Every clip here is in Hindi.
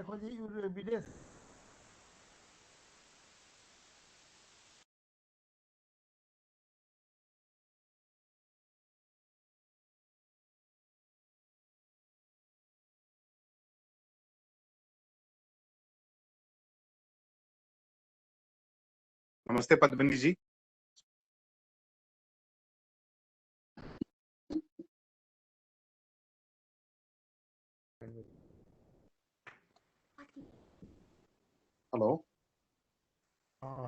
देखो जी विदेश नमस्ते पद्मिनी जी। हेलो।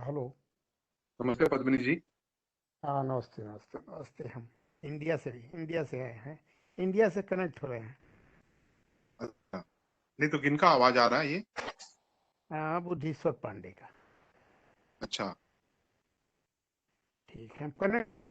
हेलो। नमस्ते पद्मिनी जी। हाँ नमस्ते नमस्ते नमस्ते। हम इंडिया से आए हैं, इंडिया से कनेक्ट हो रहे हैं। अच्छा, नहीं तो किनका आवाज आ रहा है ये? बुद्धीश्वर पांडे का। अच्छा, ठीक है, हम कनेक्ट।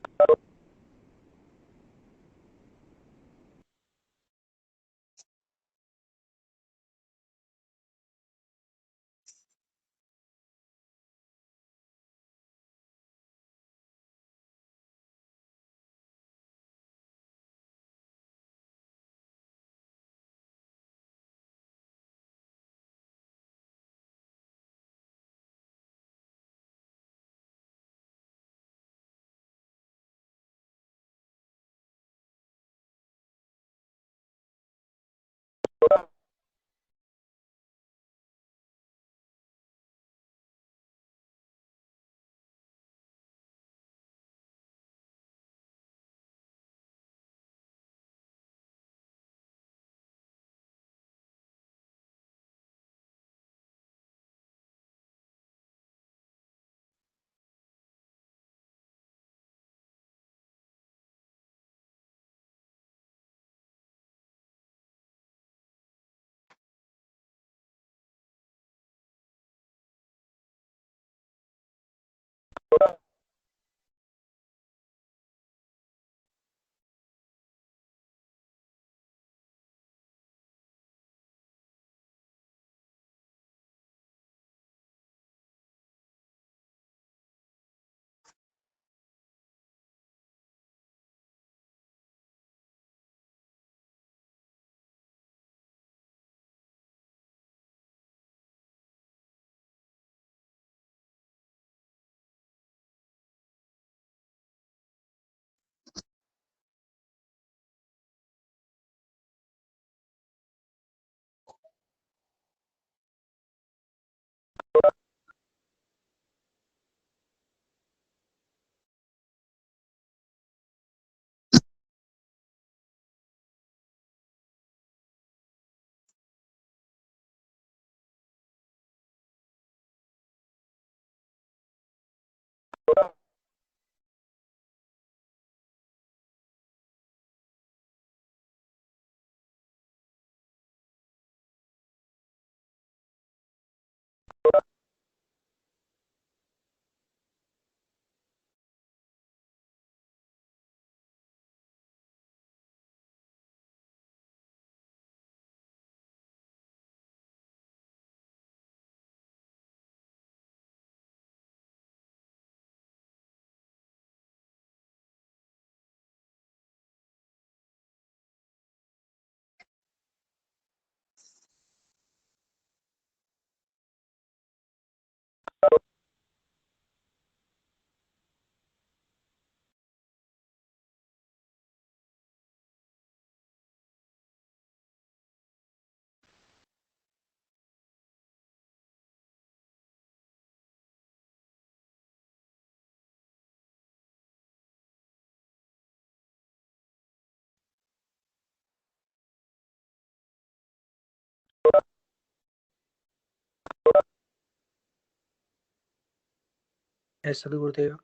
जय सदगुरुदेव।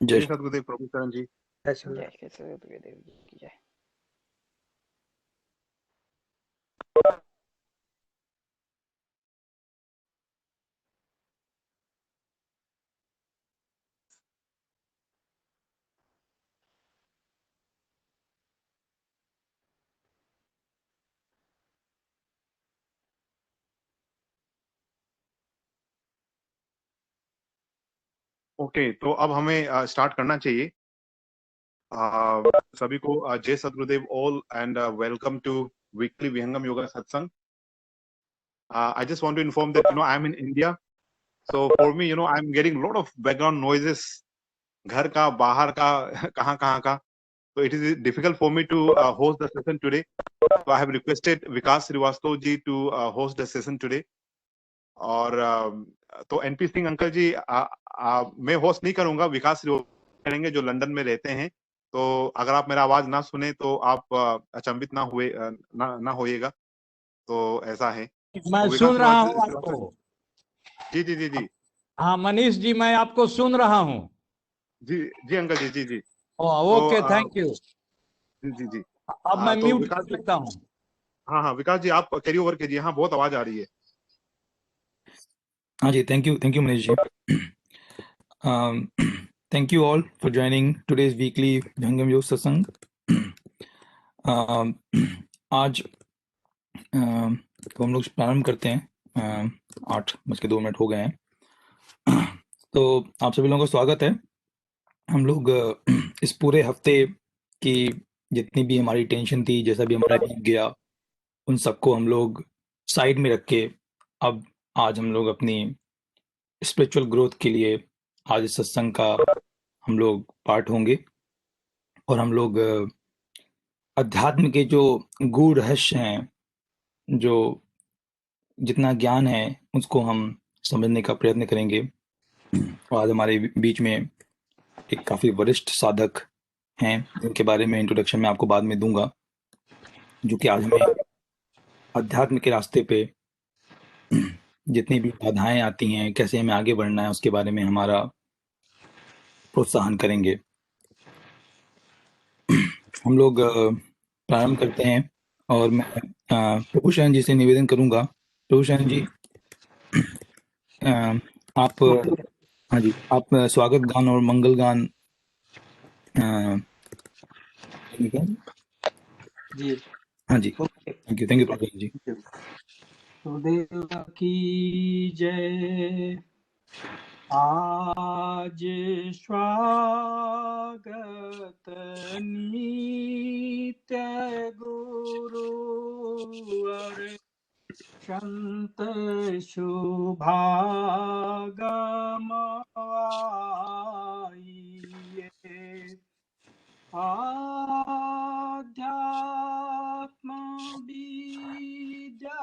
जय सद्गुरुदेव प्रभु शरण जी। जय सदगुरुदेव। जय सदगुरुदेव जी की जय। ओके, तो अब हमें स्टार्ट करना चाहिए। सभी को जय Sadgurudev all and welcome to weekly Vihangam Yoga Satsang. I just want to inform that I'm in India, so for me I'm getting a lot of background noises, घर का बाहर का कहाँ कहाँ का, so it is difficult for me to host the session today. So I have requested Vikas Srivastava ji to host the session today. और तो एनपी सिंह अंकल जी मैं होस्ट नहीं करूंगा, विकास करेंगे जो लंदन में रहते हैं। तो अगर आप मेरा आवाज ना सुने तो आप अचंभित ना होइएगा, तो ऐसा है। मैं तो सुन रहा हूँ आपको। जी जी जी जी हाँ मनीष जी, मैं आपको सुन रहा हूँ। जी जी अंकल जी जी जी ओके, थैंक यू। जी जी जी अब मैं तो म्यूट विकास कर सकता हूँ। हाँ हाँ विकास जी आप कैरी ओवर कीजिए। हाँ बहुत आवाज आ रही है। हाँ जी, thank you Manish ji. Thank you all for joining today's weekly Vihangam Yoga Satsang. आज तो हम लोग प्रारंभ करते हैं। 8:02 हो गए हैं। तो आप सभी लोगों का स्वागत है। हम लोग इस पूरे हफ्ते की जितनी भी हमारी टेंशन थी, जैसा भी हमारा वीक गया, उन सबको हम लोग साइड में रख के अब आज हम लोग अपनी स्पिरिचुअल ग्रोथ के लिए आज इस सत्संग का हम लोग पार्ट होंगे और हम लोग अध्यात्म के जो गूढ़ रहस्य हैं, जो जितना ज्ञान है, उसको हम समझने का प्रयत्न करेंगे। और आज हमारे बीच में एक काफ़ी वरिष्ठ साधक हैं, जिनके बारे में इंट्रोडक्शन मैं आपको बाद में दूंगा, जो कि आज हमें अध्यात्म के रास्ते पे जितनी भी बाधाएं आती हैं, कैसे हमें आगे बढ़ना है, उसके बारे में हमारा प्रोत्साहन करेंगे। हम लोग प्रारंभ करते हैं और मैं प्रभु शरण जी से निवेदन करूंगा। प्रभु शरण जी, आप हाँ जी, आप स्वागत गान और मंगल गान जी हाँ जी, ओके। थैंक यू प्रभु जी। गुरुदेव की जय। आज स्वागत नित्य गुरुवर संत शुभागम आइए। आध्यात्म विद्या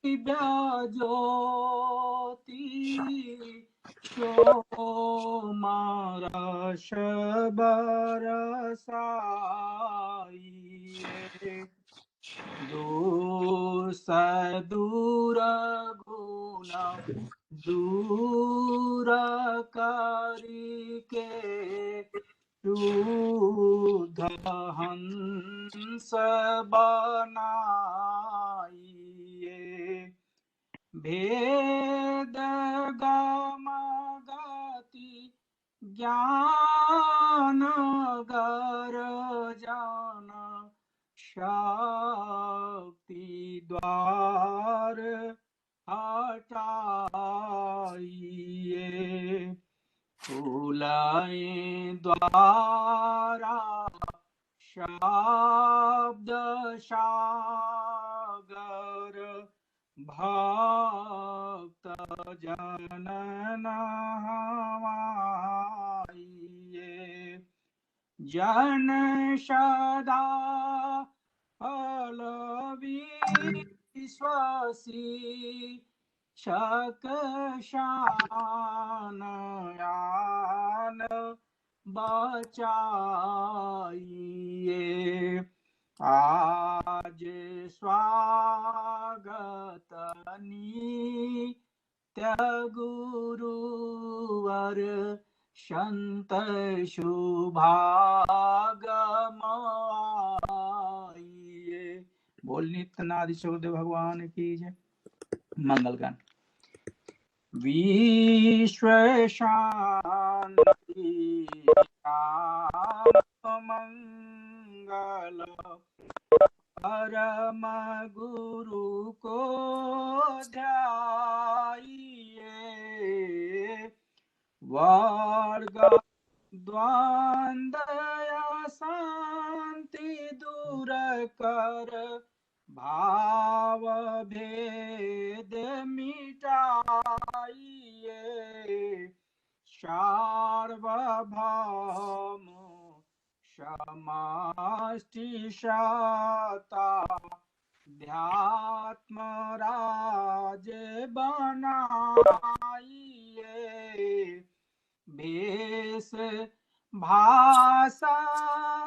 दिव्या ज्योति सोमरस बरसाइए। दोष दूर गुण दूर करके शुद्ध हंस बनाइए। भेद गम गति ज्ञान गर्जन शक्ति द्वार हटाइए। खुलाए द्वारा शब्द सागर भक्त जनन हमाइए। जन सदा फल विश्वासी शक शान यान बचाइए। आज स्वागत नित्य गुरुवर संत शुभागम आइए। बोल नित्यनाथ ईश्वर भगवान की जय। मंगल गान। विश्व शांति मंगल परम गुरु को ध्याइए। वर्ग द्वंद्व शांति दूर भेद मिटाइए, सार्वभौम समष्टि सत्ता ध्यात्म राज्य बनाइए, भेष भाषा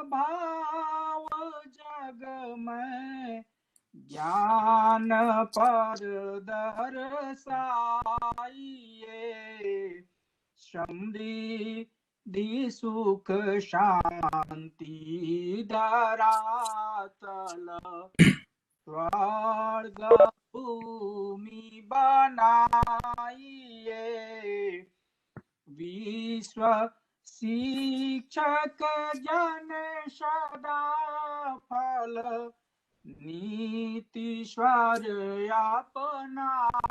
भाव जग में ज्ञान पर दर्शाइए, समृद्धि सुख शांति धरातल स्वर्ग भूमि बनाइए, विश्व शिक्षक जन सदा फल नीति स्वर अपनाइए,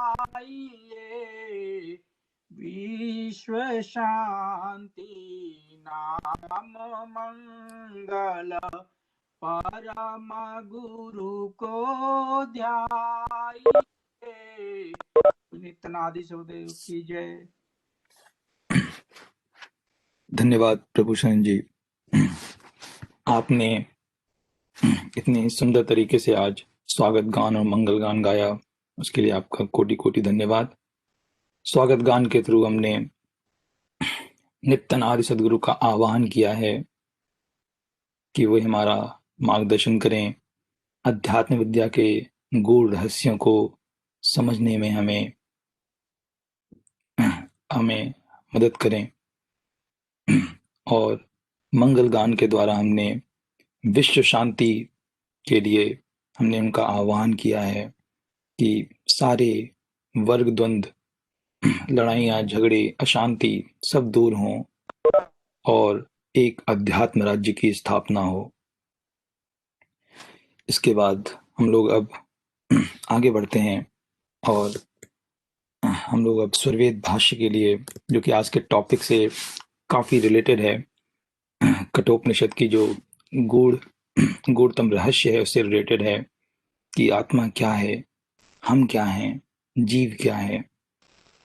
विश्व शांति नाम मंगल परम गुरु को ध्याइए। नित्यानंद सुखदेव की जय। धन्यवाद प्रभु शरण जी, आपने इतने सुंदर तरीके से आज स्वागत गान और मंगल गान गाया, उसके लिए आपका कोटि कोटि धन्यवाद। स्वागत गान के थ्रू हमने नित्यानंद सदगुरु का आह्वान किया है कि वो हमारा मार्गदर्शन करें, अध्यात्म विद्या के गूढ़ रहस्यों को समझने में हमें मदद करें। और मंगल गान के द्वारा हमने विश्व शांति के लिए हमने उनका आह्वान किया है कि सारे वर्ग द्वंद्व, लड़ाइयाँ, झगड़े, अशांति सब दूर हों और एक अध्यात्म राज्य की स्थापना हो। इसके बाद हम लोग अब आगे बढ़ते हैं और हम लोग अब स्वरवेद भाष्य के लिए, जो कि आज के टॉपिक से काफ़ी रिलेटेड है, कठोपनिषद की जो गूढ़तम रहस्य है उससे रिलेटेड है कि आत्मा क्या है, हम क्या हैं, जीव क्या है।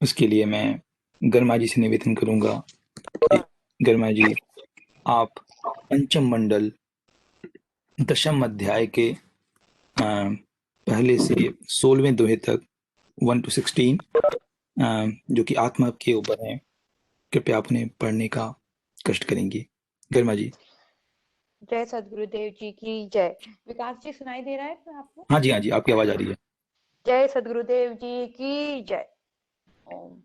उसके लिए मैं गर्मा जी से निवेदन करूंगा कि गर्मा जी, आप पंचम मंडल दशम अध्याय के पहले से 16वें दोहे तक 1 to 16 जो कि आत्मा के ऊपर है, कृपया आप उन्हें पढ़ने का कष्ट करेंगी। गर्मा जी। जय सदगुरुदेव जी की जय। विकास जी सुनाई दे रहा है क्या आपको? हाँ जी, हाँ जी, आपकी आवाज आ रही है। जय सदगुरुदेव जी की जय। ओम।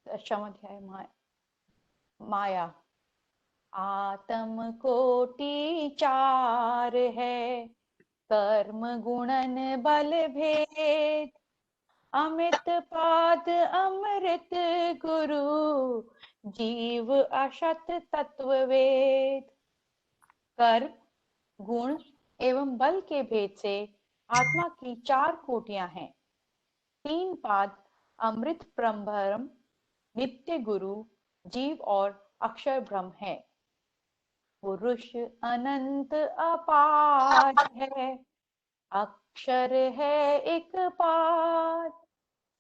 दशम अध्याय माया। आत्म कोटि चार है, कर्म गुणन बल भेद, अमित पाद अमृत गुरु, जीव अशत तत्व वेद। कर्म, गुण एवं बल के भेद से आत्मा की 4 कोटियां हैं। 3 पाद अमृत ब्रह्म, नित्य गुरु, जीव और अक्षर ब्रह्म है। पुरुष अनंत अपार है, अक्षर है एक पाद,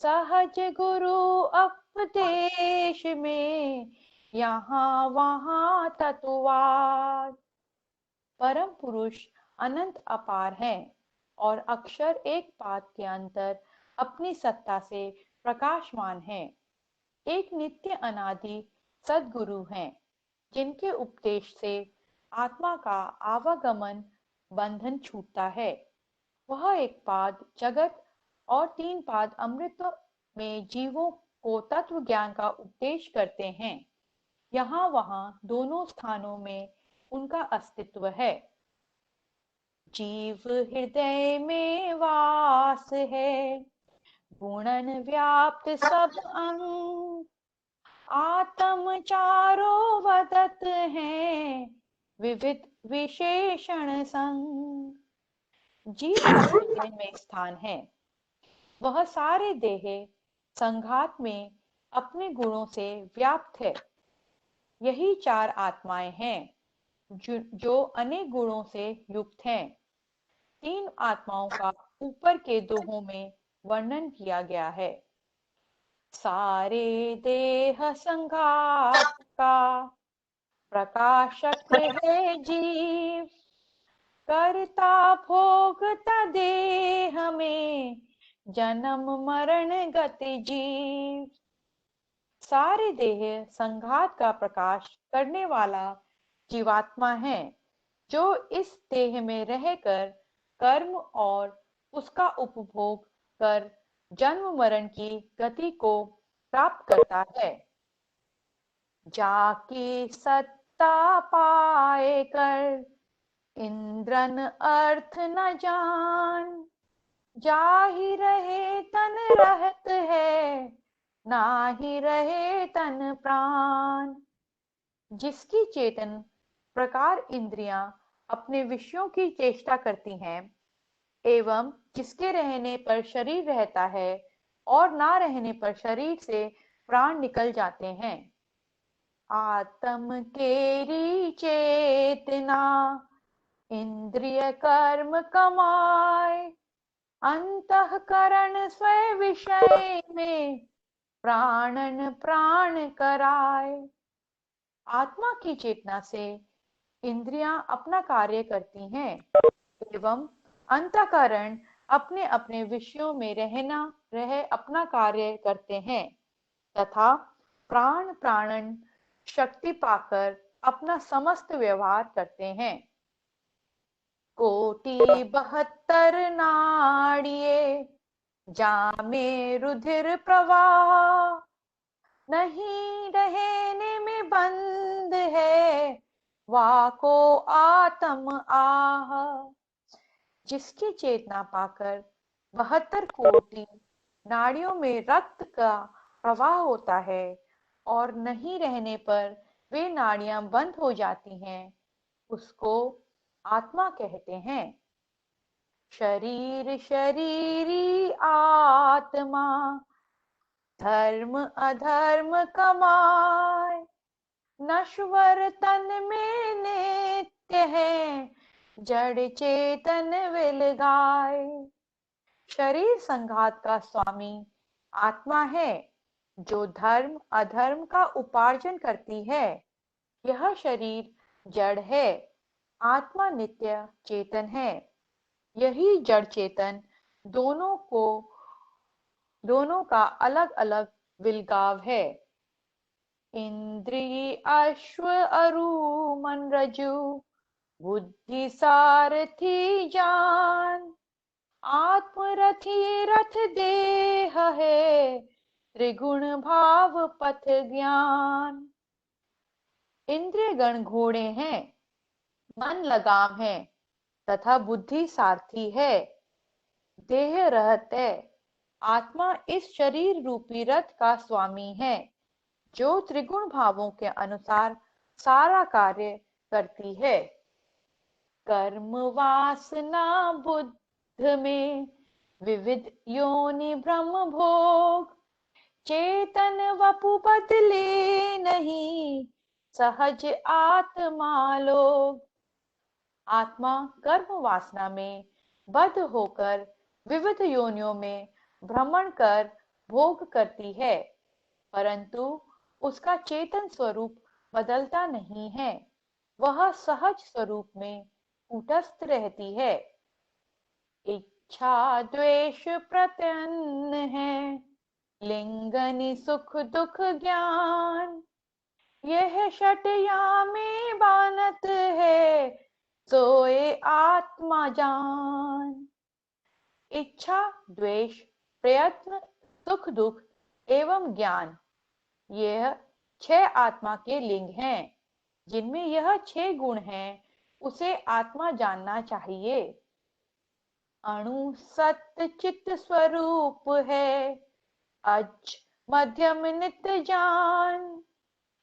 सहज गुरु उपदेश में, यहाँ वहाँ तत्वाद। परम पुरुष अनंत अपार है और अक्षर एक पाद के अंतर अपनी सत्ता से प्रकाशमान है। एक नित्य अनादि सद्गुरु हैं, जिनके उपदेश से आत्मा का आवागमन बंधन छूटता है। वह एक पाद जगत और 3 पाद अमृत में जीवों को तत्व ज्ञान का उपदेश करते हैं। यहाँ वहाँ दोनों स्थानों में उनका अस्तित्व है। जीव हृदय में वास है, गुणन व्याप्त सब अंग, आत्म चारों वदत हैं, विविध विशेषण संग। जीव का हृदय में स्थान है। वह सारे देह संघात में अपने गुणों से व्याप्त है। यही 4 आत्माएं हैं जो अनेक गुणों से युक्त हैं। 3 आत्माओं का ऊपर के दोहों में वर्णन किया गया है। सारे देह संघात का प्रकाशक है जीव, करता भोगता देह में जन्म मरण गति जीव। सारे देह संघात का प्रकाश करने वाला जीवात्मा है, जो इस देह में रहकर कर्म और उसका उपभोग कर जन्म मरण की गति को प्राप्त करता है। जाकी सत्ता पाए कर इंद्रन अर्थ न जान, जाहि रहे तन रहत है, नाही रहे तन प्राण। जिसकी चेतन प्रकार इंद्रियां अपने विषयों की चेष्टा करती हैं, एवं जिसके रहने पर शरीर रहता है और ना रहने पर शरीर से प्राण निकल जाते हैं। आत्म केरी चेतना इंद्रिय कर्म कमाए, अंतःकरण स्वय विषय में प्राणन प्राण कराए। आत्मा की चेतना से इंद्रियां अपना कार्य करती हैं एवं अंतःकरण अपने अपने विषयों में रह अपना कार्य करते हैं, तथा प्राण प्राणन शक्ति पाकर अपना समस्त व्यवहार करते हैं। कोटि 72 नाड़िये जामे रुधिर प्रवाह, नहीं रहने में बंद है वाको आत्म आह। जिसकी चेतना पाकर 72 कोटि नाड़ियों में रक्त का प्रवाह होता है और नहीं रहने पर वे नाड़ियां बंद हो जाती हैं, उसको आत्मा कहते हैं। शरीर शरीरी आत्मा धर्म अधर्म कमाए, नश्वर तन में नित्य है जड़ चेतन विलगाए। शरीर संघात का स्वामी आत्मा है, जो धर्म अधर्म का उपार्जन करती है। यह शरीर जड़ है, आत्मा नित्य चेतन है। यही जड़ चेतन दोनों का अलग अलग विलगाव है। इंद्रिय अश्व अरु मन रजु बुद्धि सारथी जान, आत्मरथी रथ देह है त्रिगुण भाव पथ ज्ञान। इंद्रिय गण घोड़े हैं, मन लगाम है तथा बुद्धि सारथी है, देह रहत है। आत्मा इस शरीर रूपी रथ का स्वामी है, जो त्रिगुण भावों के अनुसार सारा कार्य करती है। कर्म वासना बुद्ध में विविध योनि भ्रम भोग, चेतन वपु बदले नहीं सहज आत्मा लोग। आत्मा कर्म वासना में बद्ध होकर विविध योनियों में भ्रमण कर भोग करती है, परंतु उसका चेतन स्वरूप बदलता नहीं है, वह सहज स्वरूप में कूटस्थ रहती है। इच्छा द्वेष प्रत्यन्न है, लिंगनि सुख दुख ज्ञान, यह षटया में बानत है सोए आत्मा जान। इच्छा द्वेष प्रयत्न सुख दुख एवं ज्ञान, यह 6 आत्मा के लिंग हैं। जिनमें यह 6 गुण हैं, उसे आत्मा जानना चाहिए। अणु सत्य चित्त स्वरूप है, अज मध्यम नित्य जान,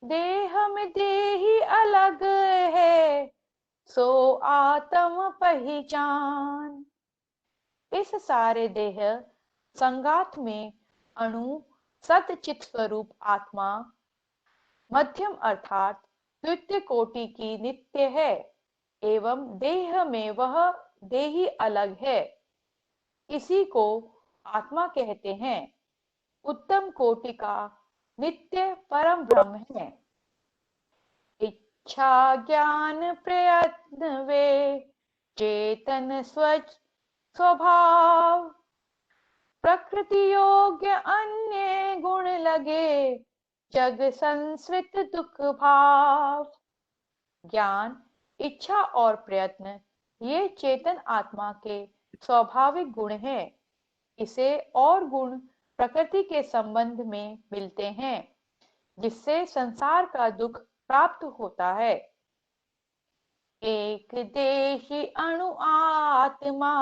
देह में देही अलग है सो आत्म पहचान। इस सारे देह संगात में अणु सत्य चित्त स्वरूप आत्मा मध्यम अर्थात द्वितीय कोटि की नित्य है, एवं देह में वह देही अलग है। इसी को आत्मा कहते हैं। उत्तम कोटि का नित्य परम ब्रह्म है। इच्छा ज्ञान प्रयत्न वे चेतन स्वभाव, प्रकृति योग्य अन्य गुण लगे जग संस्कृत दुख भाव। ज्ञान, इच्छा और प्रयत्न ये चेतन आत्मा के स्वाभाविक गुण हैं। इसे और गुण प्रकृति के संबंध में मिलते हैं, जिससे संसार का दुख प्राप्त होता है। एक देशी अणु आत्मा,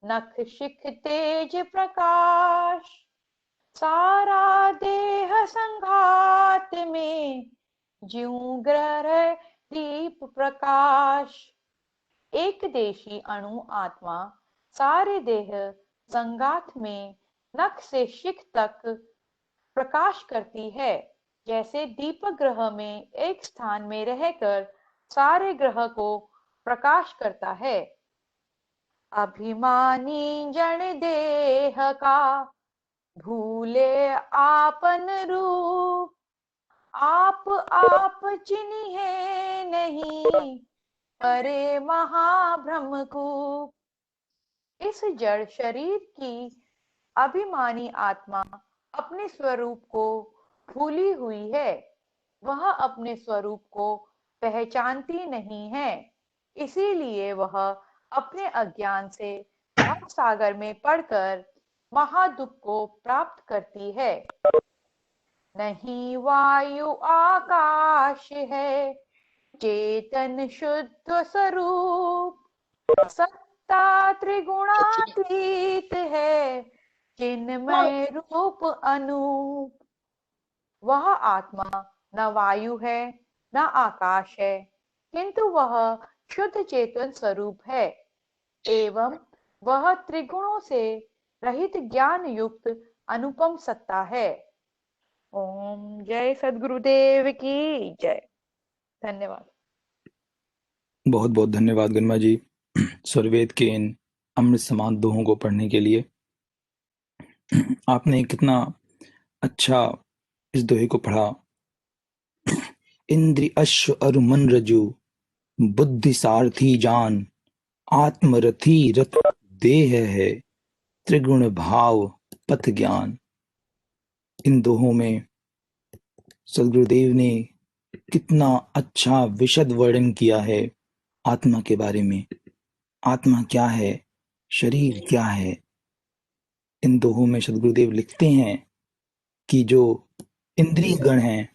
नख शिख तेज प्रकाश, सारा देह संघात में ज्यों ग्रह दीप प्रकाश। एक देशी अणु आत्मा सारे देह संघात में नख से शिख तक प्रकाश करती है, जैसे दीपक ग्रह में एक स्थान में रहकर सारे ग्रह को प्रकाश करता है। अभिमानी जन देह का भूले आपन रूप, आप चिन्हे नहीं परे महाब्रह्मकूप। इस जड़ शरीर की अभिमानी आत्मा अपने स्वरूप को भूली हुई है। वह अपने स्वरूप को पहचानती नहीं है, इसीलिए वह अपने अज्ञान से भव सागर में पड़कर महादुख को प्राप्त करती है। नहीं वायु आकाश है चेतन शुद्ध स्वरूप, सत्ता त्रिगुणातीत है चिन्मय रूप अनूप। वह आत्मा न वायु है न आकाश है, किंतु वह शुद्ध चेतन स्वरूप है एवं वह त्रिगुणों से रहित ज्ञान युक्त अनुपम सत्ता है। ओम जय सद्गुरुदेव की जय। धन्यवाद। बहुत बहुत धन्यवाद गनमा जी स्वरवेद के इन अमृत समान दोहों को पढ़ने के लिए। आपने कितना अच्छा इस दोहे को पढ़ा। इंद्रि अश्व अरु मन रजु, बुद्धि सारथी जान, आत्मरथी रथ देह है, त्रिगुण भाव पथ ज्ञान। इन दोहों में सद्गुरुदेव ने कितना अच्छा विशद वर्णन किया है आत्मा के बारे में। आत्मा क्या है, शरीर क्या है। इन दोहों में सद्गुरुदेव लिखते हैं कि जो इंद्रिय गण हैं,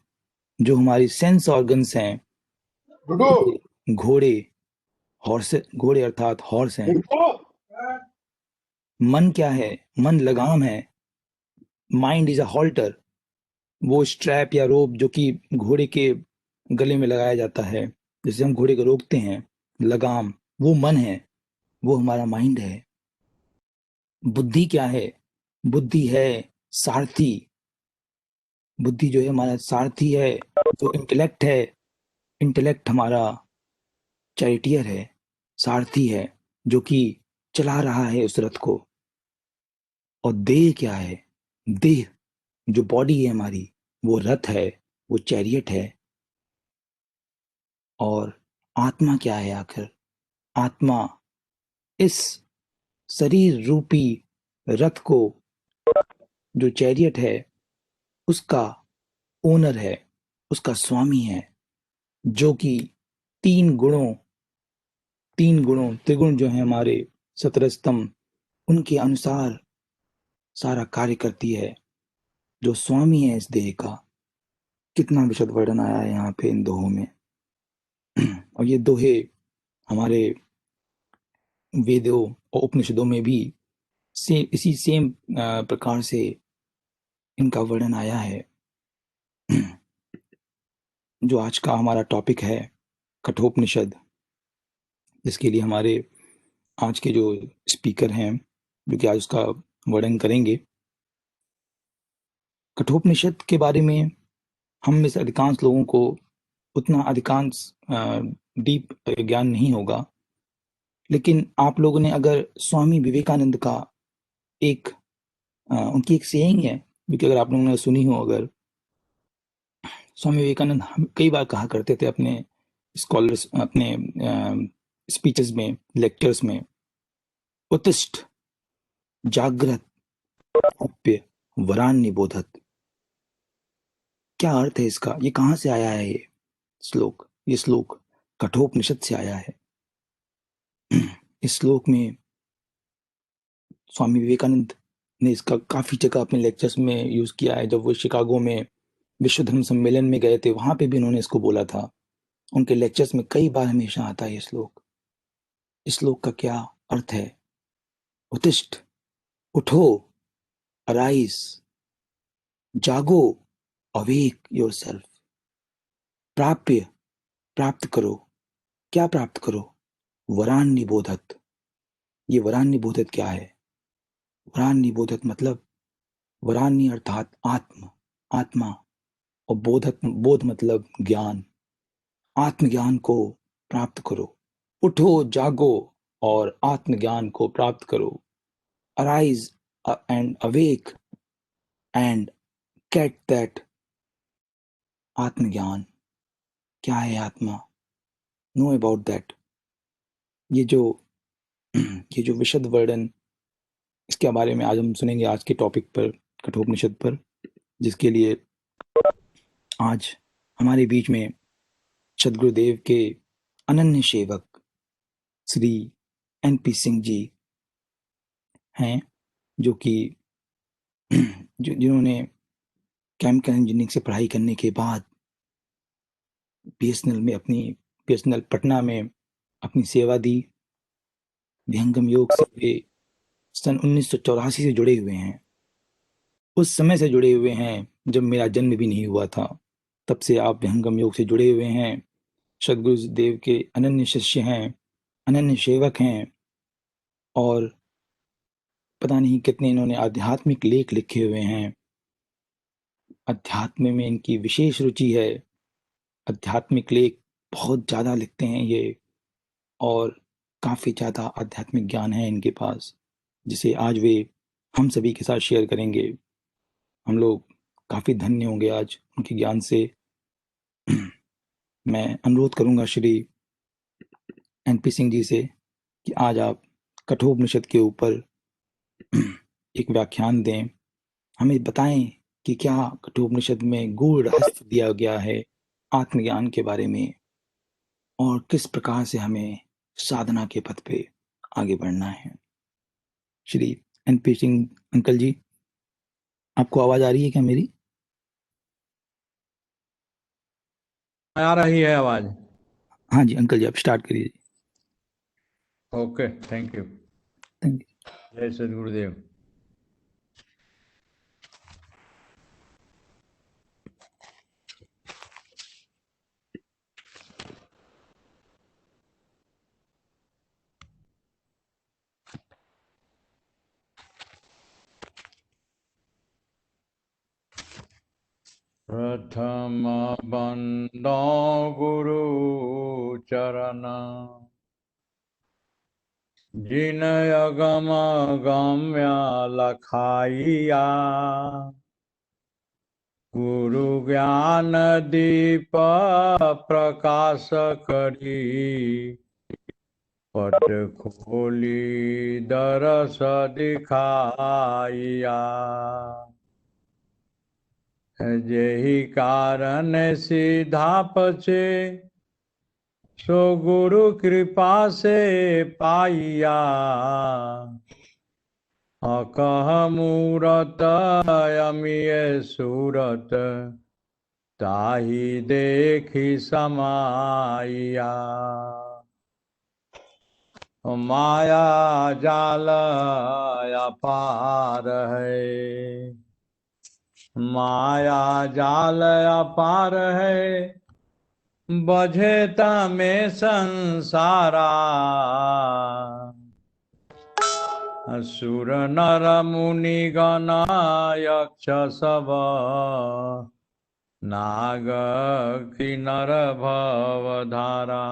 जो हमारी सेंस ऑर्गन्स हैं, घोड़े घोड़े अर्थात हॉर्स हैं। मन क्या है, मन लगाम है। माइंड इज अ हॉल्टर, वो स्ट्रैप या रोप जो कि घोड़े के गले में लगाया जाता है, जिससे हम घोड़े को रोकते हैं। लगाम वो मन है, वो हमारा माइंड है। बुद्धि क्या है, बुद्धि है सारथी। बुद्धि जो है हमारा सारथी है, जो इंटेलेक्ट है। इंटेलेक्ट हमारा चैरिटियर है, सारथी है, जो कि चला रहा है उस रथ को। और देह क्या है, देह जो बॉडी है हमारी, वो रथ है, वो चैरियट है। और आत्मा क्या है आखिर, आत्मा इस शरीर रूपी रथ को, जो चैरियट है, उसका ओनर है, उसका स्वामी है, जो कि त्रिगुण जो है हमारे 17 स्तंभ, उनके अनुसार सारा कार्य करती है, जो स्वामी है इस देह का। कितना विशद वर्णन आया है यहाँ पे इन दोहों में। और ये दोहे हमारे वेदों और उपनिषदों में भी इसी सेम प्रकार से इनका वर्णन आया है। जो आज का हमारा टॉपिक है कठोपनिषद, जिसके लिए हमारे आज के जो स्पीकर हैं, जो कि आज उसका वर्णन करेंगे। कठोपनिषद के बारे में हम में से अधिकांश लोगों को उतना अधिकांश डीप ज्ञान नहीं होगा, लेकिन आप लोगों ने अगर स्वामी विवेकानंद का उनकी एक सेइंग है, क्योंकि अगर आप लोगों ने सुनी हो, अगर स्वामी विवेकानंद हम कई बार कहा करते थे अपने स्कॉलर्स, अपने स्पीचेस में, लेक्चर्स में, उत्तिष्ठ जागृत अप्य वरान निबोधत। क्या अर्थ है इसका? ये कहाँ से आया है ये श्लोक कठोपनिषद से आया है। इस श्लोक में स्वामी विवेकानंद ने इसका काफी जगह अपने लेक्चर्स में यूज किया है। जब वो शिकागो में विश्व धर्म सम्मेलन में गए थे, वहां पे भी उन्होंने इसको बोला था। उनके लेक्चर्स में कई बार हमेशा आता है ये श्लोक। इस श्लोक का क्या अर्थ है? उत्तिष्ठ, उठो, अराइज, जागो, अवेक योरसेल्फ, प्राप्य, प्राप्त करो। क्या प्राप्त करो? वरान निबोधत। ये वरान निबोधत क्या है? वरान निबोधत मतलब वरानी अर्थात आत्मा, और बोध मतलब ज्ञान। आत्मज्ञान को प्राप्त करो। उठो, जागो और आत्मज्ञान को प्राप्त करो। Arise and awake and get that आत्मज्ञान। क्या है आत्मा? Know about that. ये जो विशद वर्णन, इसके बारे में आज हम सुनेंगे, आज के टॉपिक पर, कठोपनिषद पर, जिसके लिए आज हमारे बीच में सद्गुरुदेव के अनन्य सेवक श्री NP सिंह जी हैं, जो कि जिन्होंने केमिकल इंजीनियरिंग से पढ़ाई करने के बाद BSNL पटना में अपनी सेवा दी। विहंगम योग से वे सन 1984 से जुड़े हुए हैं। उस समय से जुड़े हुए हैं जब मेरा जन्म भी नहीं हुआ था। तब से आप विहंगम योग से जुड़े हुए हैं, सद्गुरुदेव के अनन्य शिष्य हैं, अनन्य सेवक हैं, और पता नहीं कितने इन्होंने आध्यात्मिक लेख लिखे हुए हैं। अध्यात्म में इनकी विशेष रुचि है। आध्यात्मिक लेख बहुत ज़्यादा लिखते हैं ये, और काफ़ी ज़्यादा आध्यात्मिक ज्ञान है इनके पास, जिसे आज वे हम सभी के साथ शेयर करेंगे। हम लोग काफ़ी धन्य होंगे आज उनके ज्ञान से। मैं अनुरोध करूंगा श्री NP सिंह जी से कि आज आप कठोपनिषद के ऊपर एक व्याख्यान दें, हमें बताएं कि क्या कठोपनिषद में गूढ़ रहस्य दिया गया है आत्मज्ञान के बारे में, और किस प्रकार से हमें साधना के पथ पे आगे बढ़ना है। श्री NP सिंह अंकल जी, आपको आवाज आ रही है क्या मेरी? आ रही है आवाज? हाँ जी अंकल जी, आप स्टार्ट करिए। Okay, thank you. Thank you. जय सद्गुरुदेव। प्रथम बंदो गुरु चरण, जिनय गम गम्य लखाइया। गुरु ज्ञान दीप प्रकाश करी, पट खोली दरस दिखाइया। जेहि कारण सीधा पचे, सो गुरु कृपा से पाइया। अकह मूरत अमिय सूरत, ताहि देखी समाइया। माया जाल अपार है, माया जाल अपार है, बझे तमें संसारा। असुर नर मुनि गण यक्ष सब, नाग किन्नर भव धारा।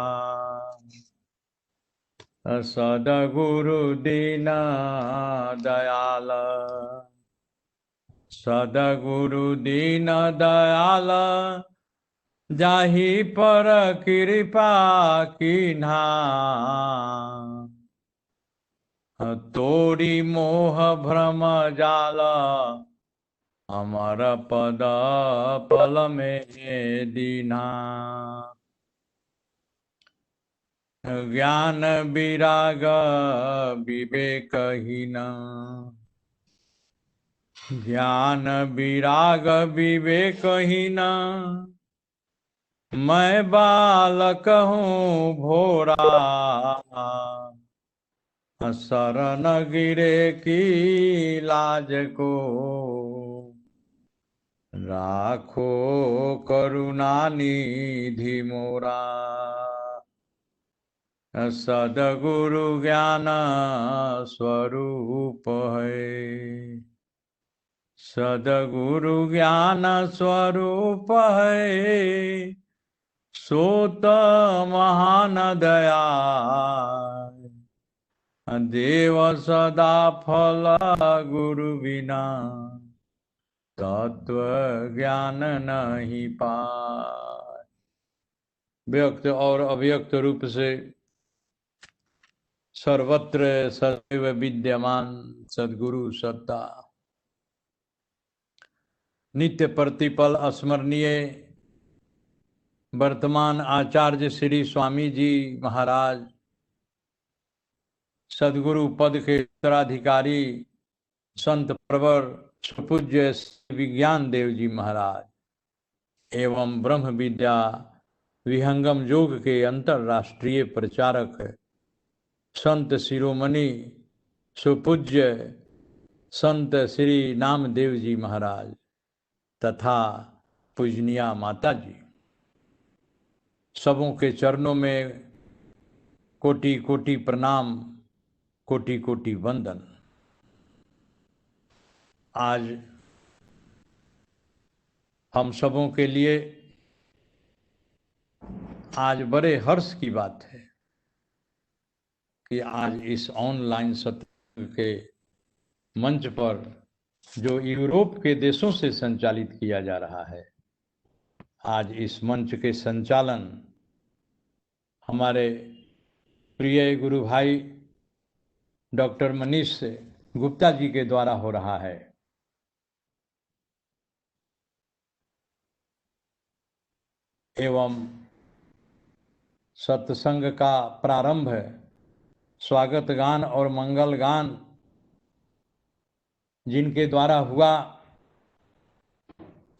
सदगुरु दीन दयाल, सदगुरु दीन दयाल, जाहि पर कृपा कीन्हा, तोरी मोह भ्रम जाल, अमर पद पल में दीना। ज्ञान विराग विवेकहीन, ज्ञान विराग विवेकहीन, मैं बालक हूँ भोरा, शरण गिरे की लाज को, राखो करुणा निधि मोरा। सदगुरु ज्ञान स्वरूप है, सदगुरु ज्ञान स्वरूप है, सोत महान दया, देव सदा फल गुरु बिना, तत्व ज्ञान नहीं पाए। व्यक्त और अव्यक्त रूप से सर्वत्र सदैव विद्यमान सद्गुरु सत्ता, नित्य प्रतिपल स्मरणीय वर्तमान आचार्य श्री स्वामी जी महाराज, सद्गुरु पद के उत्तराधिकारी संत प्रवर सुपूज्य विज्ञान देव जी महाराज एवं ब्रह्म विद्या विहंगम योग के अंतरराष्ट्रीय प्रचारक संत शिरोमणि सुपूज्य संत श्री नामदेव जी महाराज तथा पूजनिया माता जी, सबों के चरणों में कोटि कोटि प्रणाम, कोटि कोटि वंदन। आज हम सबों के लिए आज बड़े हर्ष की बात है कि आज इस ऑनलाइन सत्संग के मंच पर जो यूरोप के देशों से संचालित किया जा रहा है, आज इस मंच के संचालन हमारे प्रिय गुरु भाई डॉक्टर मनीष गुप्ता जी के द्वारा हो रहा है। एवं सत्संग का प्रारंभ स्वागत गान और मंगल गान जिनके द्वारा हुआ,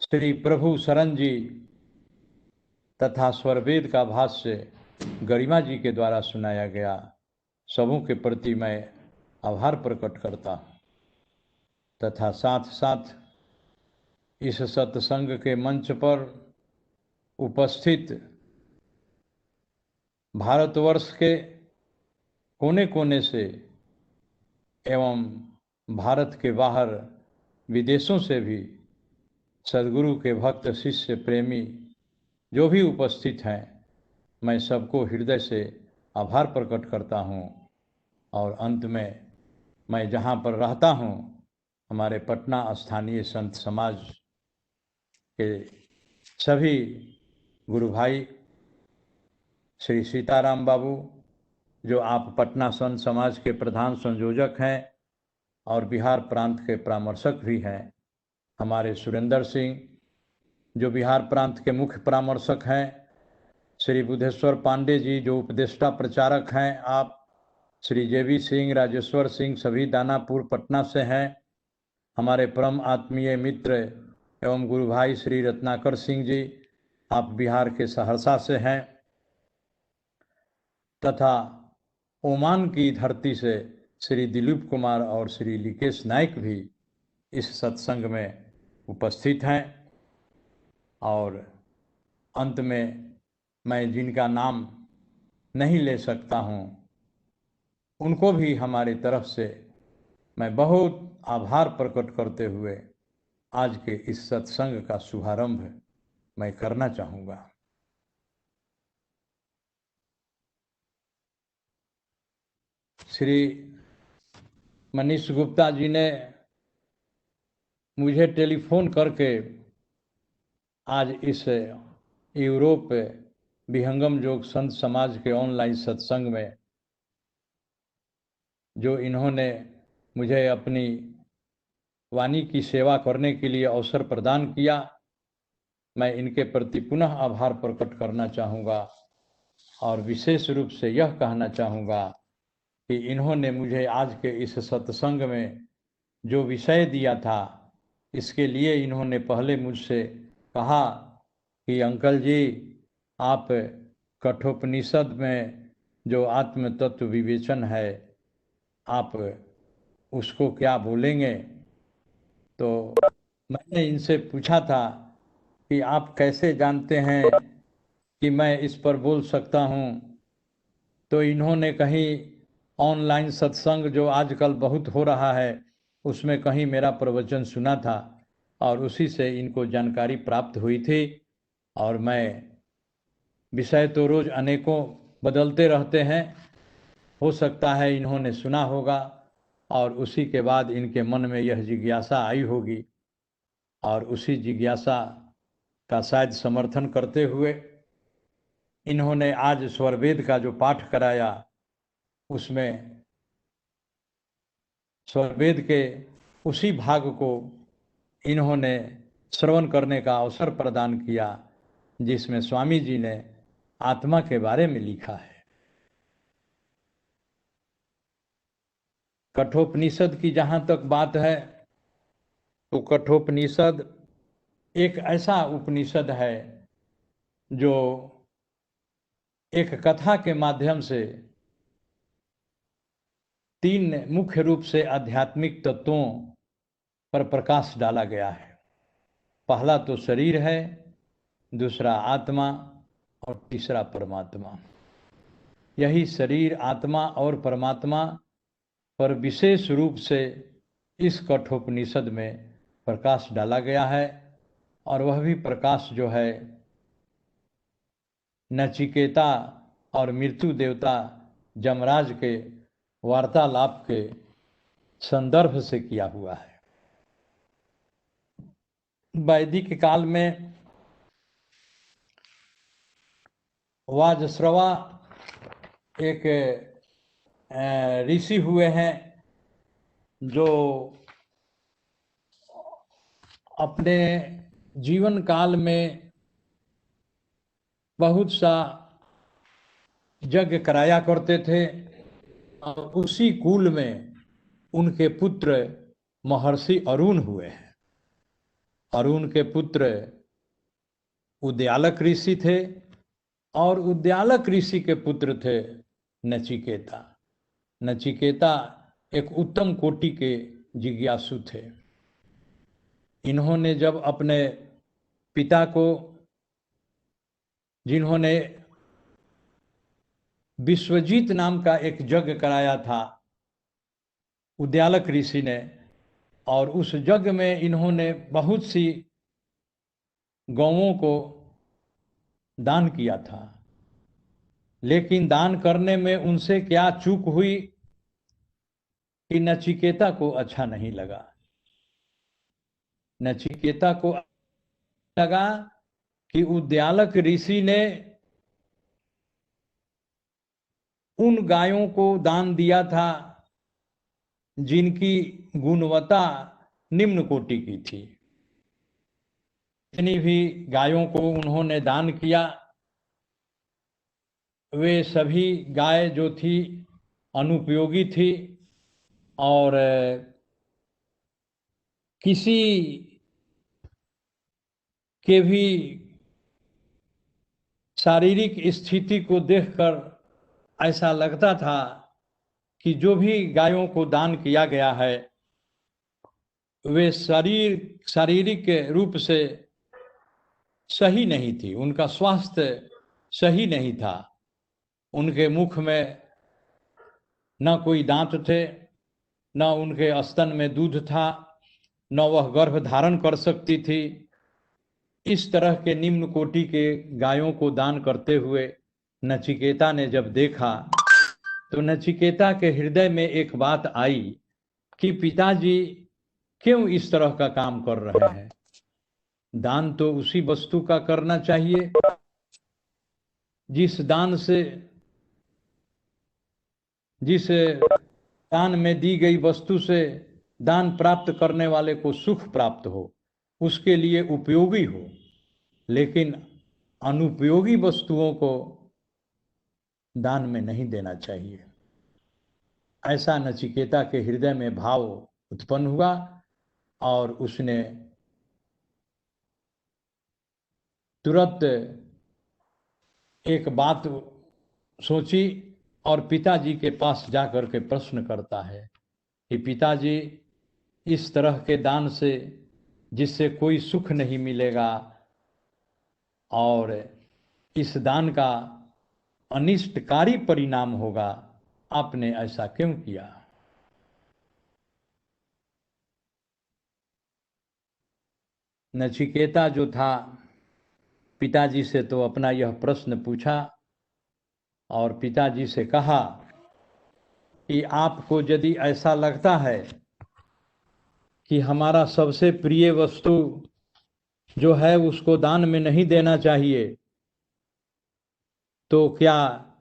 श्री प्रभु शरण जी तथा स्वरवेद का भाष्य गरिमा जी के द्वारा सुनाया गया, सबों के प्रति मैं आभार प्रकट करता हूँ। तथा साथ साथ इस सत्संग के मंच पर उपस्थित भारतवर्ष के कोने कोने से एवं भारत के बाहर विदेशों से भी सद्गुरु के भक्त शिष्य प्रेमी जो भी उपस्थित हैं, मैं सबको हृदय से आभार प्रकट करता हूँ। और अंत में मैं जहाँ पर रहता हूँ, हमारे पटना स्थानीय संत समाज के सभी गुरु भाई श्री सीताराम बाबू, जो आप पटना संत समाज के प्रधान संयोजक हैं और बिहार प्रांत के परामर्शक भी हैं, हमारे सुरेंद्र सिंह जो बिहार प्रांत के मुख्य परामर्शक हैं, श्री बुद्धेश्वर पांडे जी जो उपदेष्टा प्रचारक हैं, आप श्री जेबी सिंह, राजेश्वर सिंह सभी दानापुर पटना से हैं, हमारे परम आत्मीय मित्र एवं गुरु भाई श्री रत्नाकर सिंह जी, आप बिहार के सहरसा से हैं, तथा ओमान की धरती से श्री दिलीप कुमार और श्री लिकेश नायक भी इस सत्संग में उपस्थित हैं। और अंत में मैं जिनका नाम नहीं ले सकता हूँ, उनको भी हमारी तरफ से मैं बहुत आभार प्रकट करते हुए आज के इस सत्संग का शुभारंभ मैं करना चाहूँगा। श्री मनीष गुप्ता जी ने मुझे टेलीफोन करके आज इस यूरोप विहंगम योग संत समाज के ऑनलाइन सत्संग में जो इन्होंने मुझे अपनी वाणी की सेवा करने के लिए अवसर प्रदान किया, मैं इनके प्रति पुनः आभार प्रकट करना चाहूँगा और विशेष रूप से यह कहना चाहूँगा कि इन्होंने मुझे आज के इस सत्संग में जो विषय दिया था, इसके लिए इन्होंने पहले मुझसे कहा कि अंकल जी, आप कठोपनिषद में जो आत्म तत्व विवेचन है, आप उसको क्या बोलेंगे। तो मैंने इनसे पूछा था कि आप कैसे जानते हैं कि मैं इस पर बोल सकता हूँ। तो इन्होंने कहीं ऑनलाइन सत्संग जो आजकल बहुत हो रहा है उसमें कहीं मेरा प्रवचन सुना था और उसी से इनको जानकारी प्राप्त हुई थी। और मैं विषय तो रोज अनेकों बदलते रहते हैं, हो सकता है इन्होंने सुना होगा और उसी के बाद इनके मन में यह जिज्ञासा आई होगी और उसी जिज्ञासा का शायद समर्थन करते हुए इन्होंने आज स्वरवेद का जो पाठ कराया उसमें स्वरवेद के उसी भाग को इन्होंने श्रवण करने का अवसर प्रदान किया जिसमें स्वामी जी ने आत्मा के बारे में लिखा है। कठोपनिषद की जहाँ तक बात है तो कठोपनिषद एक ऐसा उपनिषद है जो एक कथा के माध्यम से 3 मुख्य रूप से आध्यात्मिक तत्वों पर प्रकाश डाला गया है। पहला तो शरीर है, दूसरा आत्मा और तीसरा परमात्मा। यही शरीर, आत्मा और परमात्मा पर विशेष रूप से इस कठोपनिषद में प्रकाश डाला गया है और वह भी प्रकाश जो है नचिकेता और मृत्यु देवता जमराज के वार्तालाप के संदर्भ से किया हुआ है। वैदिक काल में वाजश्रवा एक ऋषि हुए हैं जो अपने जीवन काल में बहुत सा यज्ञ कराया करते थे और उसी कुल में उनके पुत्र महर्षि अरुण हुए हैं। अरुण के पुत्र उद्यालक ऋषि थे और उद्यालक ऋषि के पुत्र थे नचिकेता। नचिकेता एक उत्तम कोटि के जिज्ञासु थे। इन्होंने जब अपने पिता को, जिन्होंने विश्वजीत नाम का एक यज्ञ कराया था उद्यालक ऋषि ने, और उस यज्ञ में इन्होंने बहुत सी गौओं को दान किया था, लेकिन दान करने में उनसे क्या चूक हुई कि नचिकेता को अच्छा नहीं लगा। नचिकेता को लगा कि उद्यालक ऋषि ने उन गायों को दान दिया था जिनकी गुणवत्ता निम्न कोटि की थी। जितनी भी गायों को उन्होंने दान किया वे सभी गाय जो थी अनुपयोगी थी और किसी के भी शारीरिक स्थिति को देखकर ऐसा लगता था कि जो भी गायों को दान किया गया है वे शारीरिक रूप से सही नहीं थी, उनका स्वास्थ्य सही नहीं था। उनके मुख में न कोई दांत थे, न उनके स्तन में दूध था, न वह गर्भ धारण कर सकती थी। इस तरह के निम्न कोटि के गायों को दान करते हुए नचिकेता ने जब देखा तो नचिकेता के हृदय में एक बात आई कि पिताजी क्यों इस तरह का काम कर रहे हैं। दान तो उसी वस्तु का करना चाहिए जिस दान में दी गई वस्तु से दान प्राप्त करने वाले को सुख प्राप्त हो, उसके लिए उपयोगी हो। लेकिन अनुपयोगी वस्तुओं को दान में नहीं देना चाहिए। ऐसा नचिकेता के हृदय में भाव उत्पन्न हुआ और उसने तुरंत एक बात सोची और पिताजी के पास जाकर के प्रश्न करता है कि पिताजी, इस तरह के दान से जिससे कोई सुख नहीं मिलेगा और इस दान का अनिष्टकारी परिणाम होगा, आपने ऐसा क्यों किया। नचिकेता जो था पिताजी से तो अपना यह प्रश्न पूछा और पिताजी से कहा कि आपको यदि ऐसा लगता है कि हमारा सबसे प्रिय वस्तु जो है उसको दान में नहीं देना चाहिए, तो क्या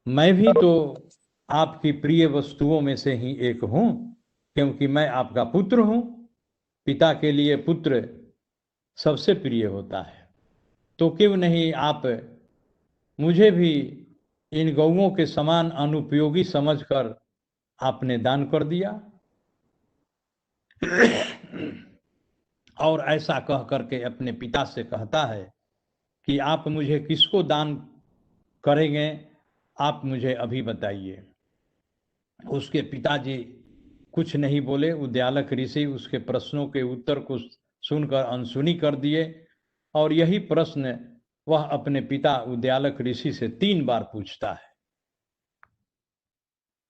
मैं भी तो आपकी प्रिय वस्तुओं में से ही एक हूं, क्योंकि मैं आपका पुत्र हूं। पिता के लिए पुत्र सबसे प्रिय होता है, तो क्यों नहीं आप मुझे भी इन गौओं के समान अनुपयोगी समझकर आपने दान कर दिया। और ऐसा कह करके अपने पिता से कहता है कि आप मुझे किसको दान करेंगे, आप मुझे अभी बताइए। उसके पिताजी कुछ नहीं बोले। उद्यालक ऋषि उसके प्रश्नों के उत्तर को सुनकर अनसुनी कर दिए और यही प्रश्न वह अपने पिता उद्यालक ऋषि से 3 बार पूछता है।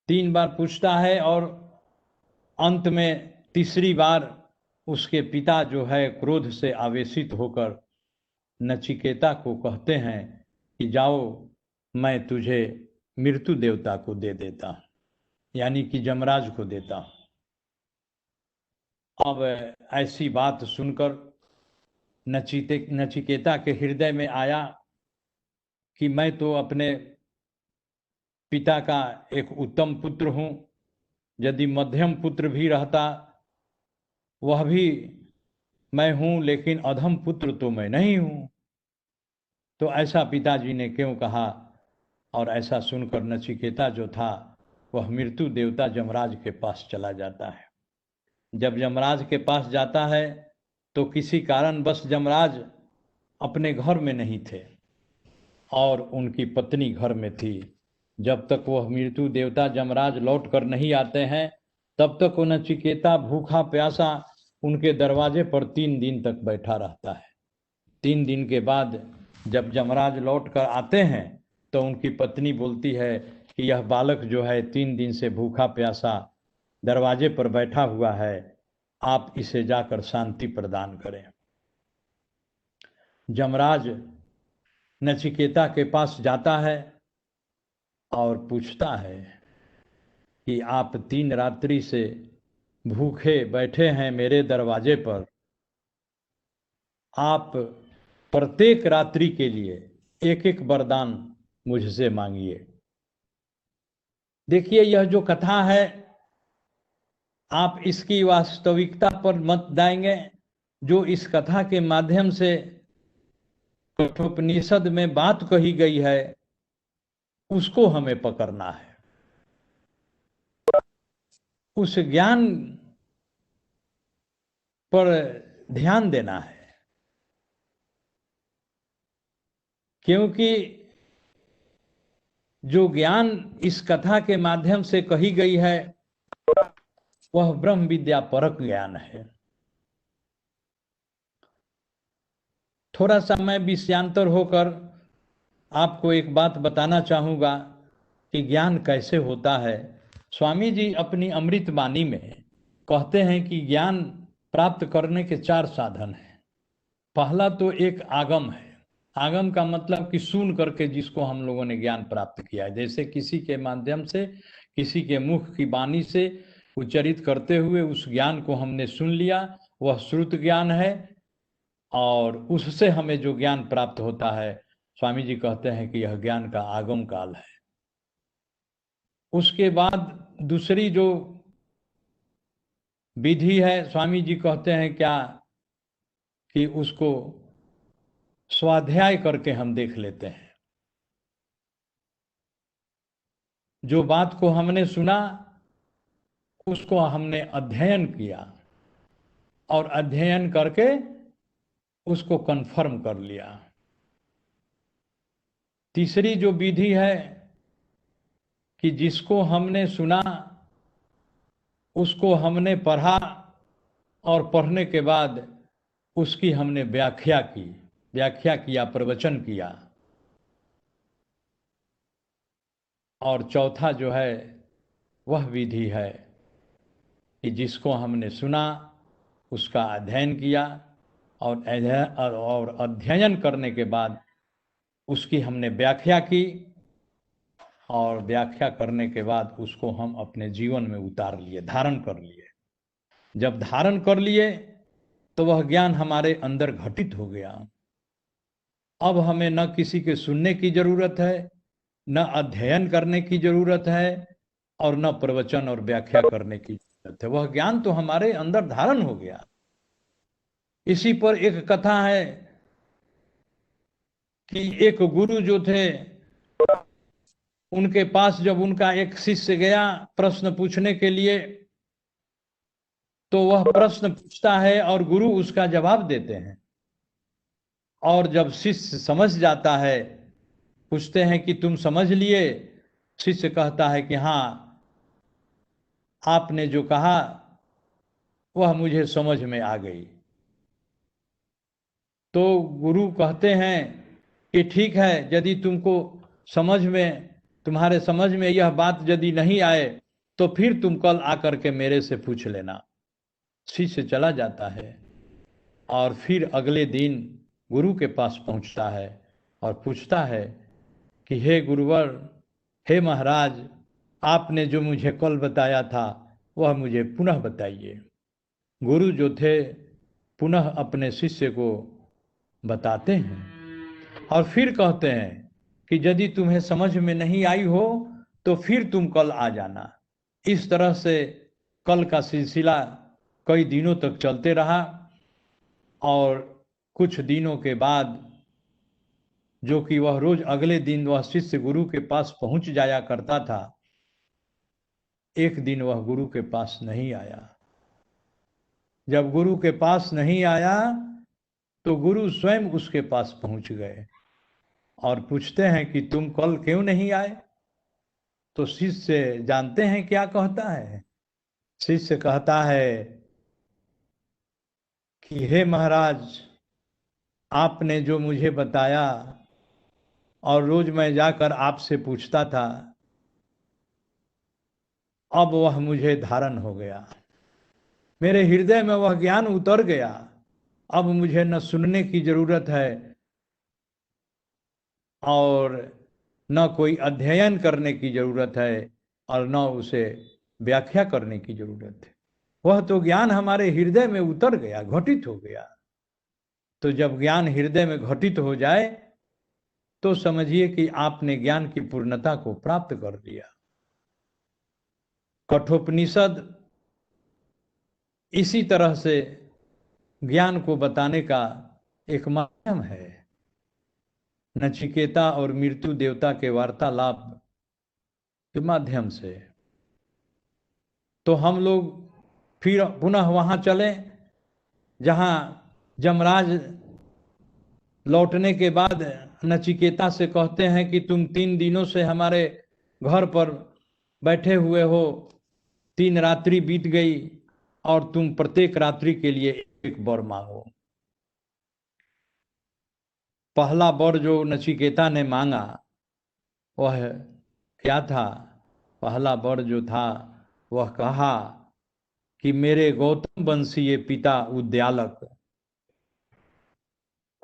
3 बार पूछता है और अंत में तीसरी बार उसके पिता जो है क्रोध से आवेशित होकर नचिकेता को कहते हैं कि जाओ, मैं तुझे मृत्यु देवता को दे देता हूं, यानी कि यमराज को देता हूं। अब ऐसी बात सुनकर नचिकेता के हृदय में आया कि मैं तो अपने पिता का एक उत्तम पुत्र हूं, यदि मध्यम पुत्र भी रहता वह भी मैं हूं, लेकिन अधम पुत्र तो मैं नहीं हूं। तो ऐसा पिताजी ने क्यों कहा। और ऐसा सुनकर नचिकेता जो था वह मृत्यु देवता यमराज के पास चला जाता है। जब यमराज के पास जाता है तो किसी कारणवश यमराज अपने घर में नहीं थे और उनकी पत्नी घर में थी। जब तक वह मृत्यु देवता यमराज लौट कर नहीं आते हैं तब तक वो नचिकेता भूखा प्यासा उनके दरवाजे पर 3 दिन तक बैठा रहता है। 3 दिन के बाद जब यमराज लौट कर आते हैं तो उनकी पत्नी बोलती है कि यह बालक जो है 3 दिन से भूखा प्यासा दरवाजे पर बैठा हुआ है, आप इसे जाकर शांति प्रदान करें। यमराज नचिकेता के पास जाता है और पूछता है कि आप 3 रात्रि से भूखे बैठे हैं मेरे दरवाजे पर, आप प्रत्येक रात्रि के लिए एक एक वरदान मुझसे मांगिए। देखिए, यह जो कथा है आप इसकी वास्तविकता पर मत जाएंगे। जो इस कथा के माध्यम से कठोपनिषद में बात कही गई है उसको हमें पकड़ना है, उस ज्ञान पर ध्यान देना है। क्योंकि जो ज्ञान इस कथा के माध्यम से कही गई है वह ब्रह्म विद्या परक ज्ञान है। थोड़ा सा मैं विषयांतर होकर आपको एक बात बताना चाहूँगा कि ज्ञान कैसे होता है। स्वामी जी अपनी अमृत वाणी में कहते हैं कि ज्ञान प्राप्त करने के 4 साधन हैं। पहला तो एक आगम है। आगम का मतलब कि सुन करके जिसको हम लोगों ने ज्ञान प्राप्त किया है, जैसे किसी के माध्यम से, किसी के मुख की वाणी से उच्चरित करते हुए उस ज्ञान को हमने सुन लिया, वह श्रुत ज्ञान है। और उससे हमें जो ज्ञान प्राप्त होता है, स्वामी जी कहते हैं कि यह ज्ञान का आगम काल है। उसके बाद दूसरी जो विधि है, स्वामी जी कहते हैं क्या कि उसको स्वाध्याय करके हम देख लेते हैं। जो बात को हमने सुना उसको हमने अध्ययन किया और अध्ययन करके उसको कंफर्म कर लिया। तीसरी जो विधि है कि जिसको हमने सुना उसको हमने पढ़ा और पढ़ने के बाद उसकी हमने व्याख्या किया, प्रवचन किया। और चौथा जो है वह विधि है कि जिसको हमने सुना उसका अध्ययन किया और अध्ययन करने के बाद उसकी हमने व्याख्या की और व्याख्या करने के बाद उसको हम अपने जीवन में उतार लिए, धारण कर लिए। जब धारण कर लिए तो वह ज्ञान हमारे अंदर घटित हो गया। अब हमें न किसी के सुनने की जरूरत है, न अध्ययन करने की जरूरत है और न प्रवचन और व्याख्या करने की जरूरत है। वह ज्ञान तो हमारे अंदर धारण हो गया। इसी पर एक कथा है कि एक गुरु जो थे, उनके पास जब उनका एक शिष्य गया प्रश्न पूछने के लिए, तो वह प्रश्न पूछता है और गुरु उसका जवाब देते हैं। और जब शिष्य समझ जाता है, पूछते हैं कि तुम समझ लिए? शिष्य कहता है कि हाँ, आपने जो कहा वह मुझे समझ में आ गई। तो गुरु कहते हैं कि ठीक है, यदि तुमको तुम्हारे समझ में यह बात यदि नहीं आए तो फिर तुम कल आकर के मेरे से पूछ लेना। शिष्य चला जाता है और फिर अगले दिन गुरु के पास पहुंचता है और पूछता है कि हे गुरुवर, हे महाराज, आपने जो मुझे कल बताया था वह मुझे पुनः बताइए। गुरु जो थे पुनः अपने शिष्य को बताते हैं और फिर कहते हैं कि यदि तुम्हें समझ में नहीं आई हो तो फिर तुम कल आ जाना। इस तरह से कल का सिलसिला कई दिनों तक चलते रहा और कुछ दिनों के बाद, जो कि वह रोज अगले दिन वह शिष्य गुरु के पास पहुंच जाया करता था, एक दिन वह गुरु के पास नहीं आया। जब गुरु के पास नहीं आया तो गुरु स्वयं उसके पास पहुंच गए और पूछते हैं कि तुम कल क्यों नहीं आए? तो शिष्य जानते हैं क्या कहता है? शिष्य कहता है कि हे महाराज, आपने जो मुझे बताया और रोज मैं जाकर आपसे पूछता था, अब वह मुझे धारण हो गया। मेरे हृदय में वह ज्ञान उतर गया। अब मुझे न सुनने की जरूरत है और न कोई अध्ययन करने की जरूरत है और न उसे व्याख्या करने की जरूरत है। वह तो ज्ञान हमारे हृदय में उतर गया, घटित हो गया। तो जब ज्ञान हृदय में घटित हो जाए तो समझिए कि आपने ज्ञान की पूर्णता को प्राप्त कर लिया। कठोपनिषद इसी तरह से ज्ञान को बताने का एक माध्यम है। नचिकेता और मृत्यु देवता के वार्तालाप के माध्यम से। तो हम लोग फिर पुनः वहां चले जहां यमराज लौटने के बाद नचिकेता से कहते हैं कि तुम 3 दिनों से हमारे घर पर बैठे हुए हो, 3 रात्रि बीत गई और तुम प्रत्येक रात्रि के लिए एक वर मांगो। पहला वर जो नचिकेता ने मांगा वह क्या था? पहला वर जो था वह कहा कि मेरे गौतम वंशीय पिता उद्यालक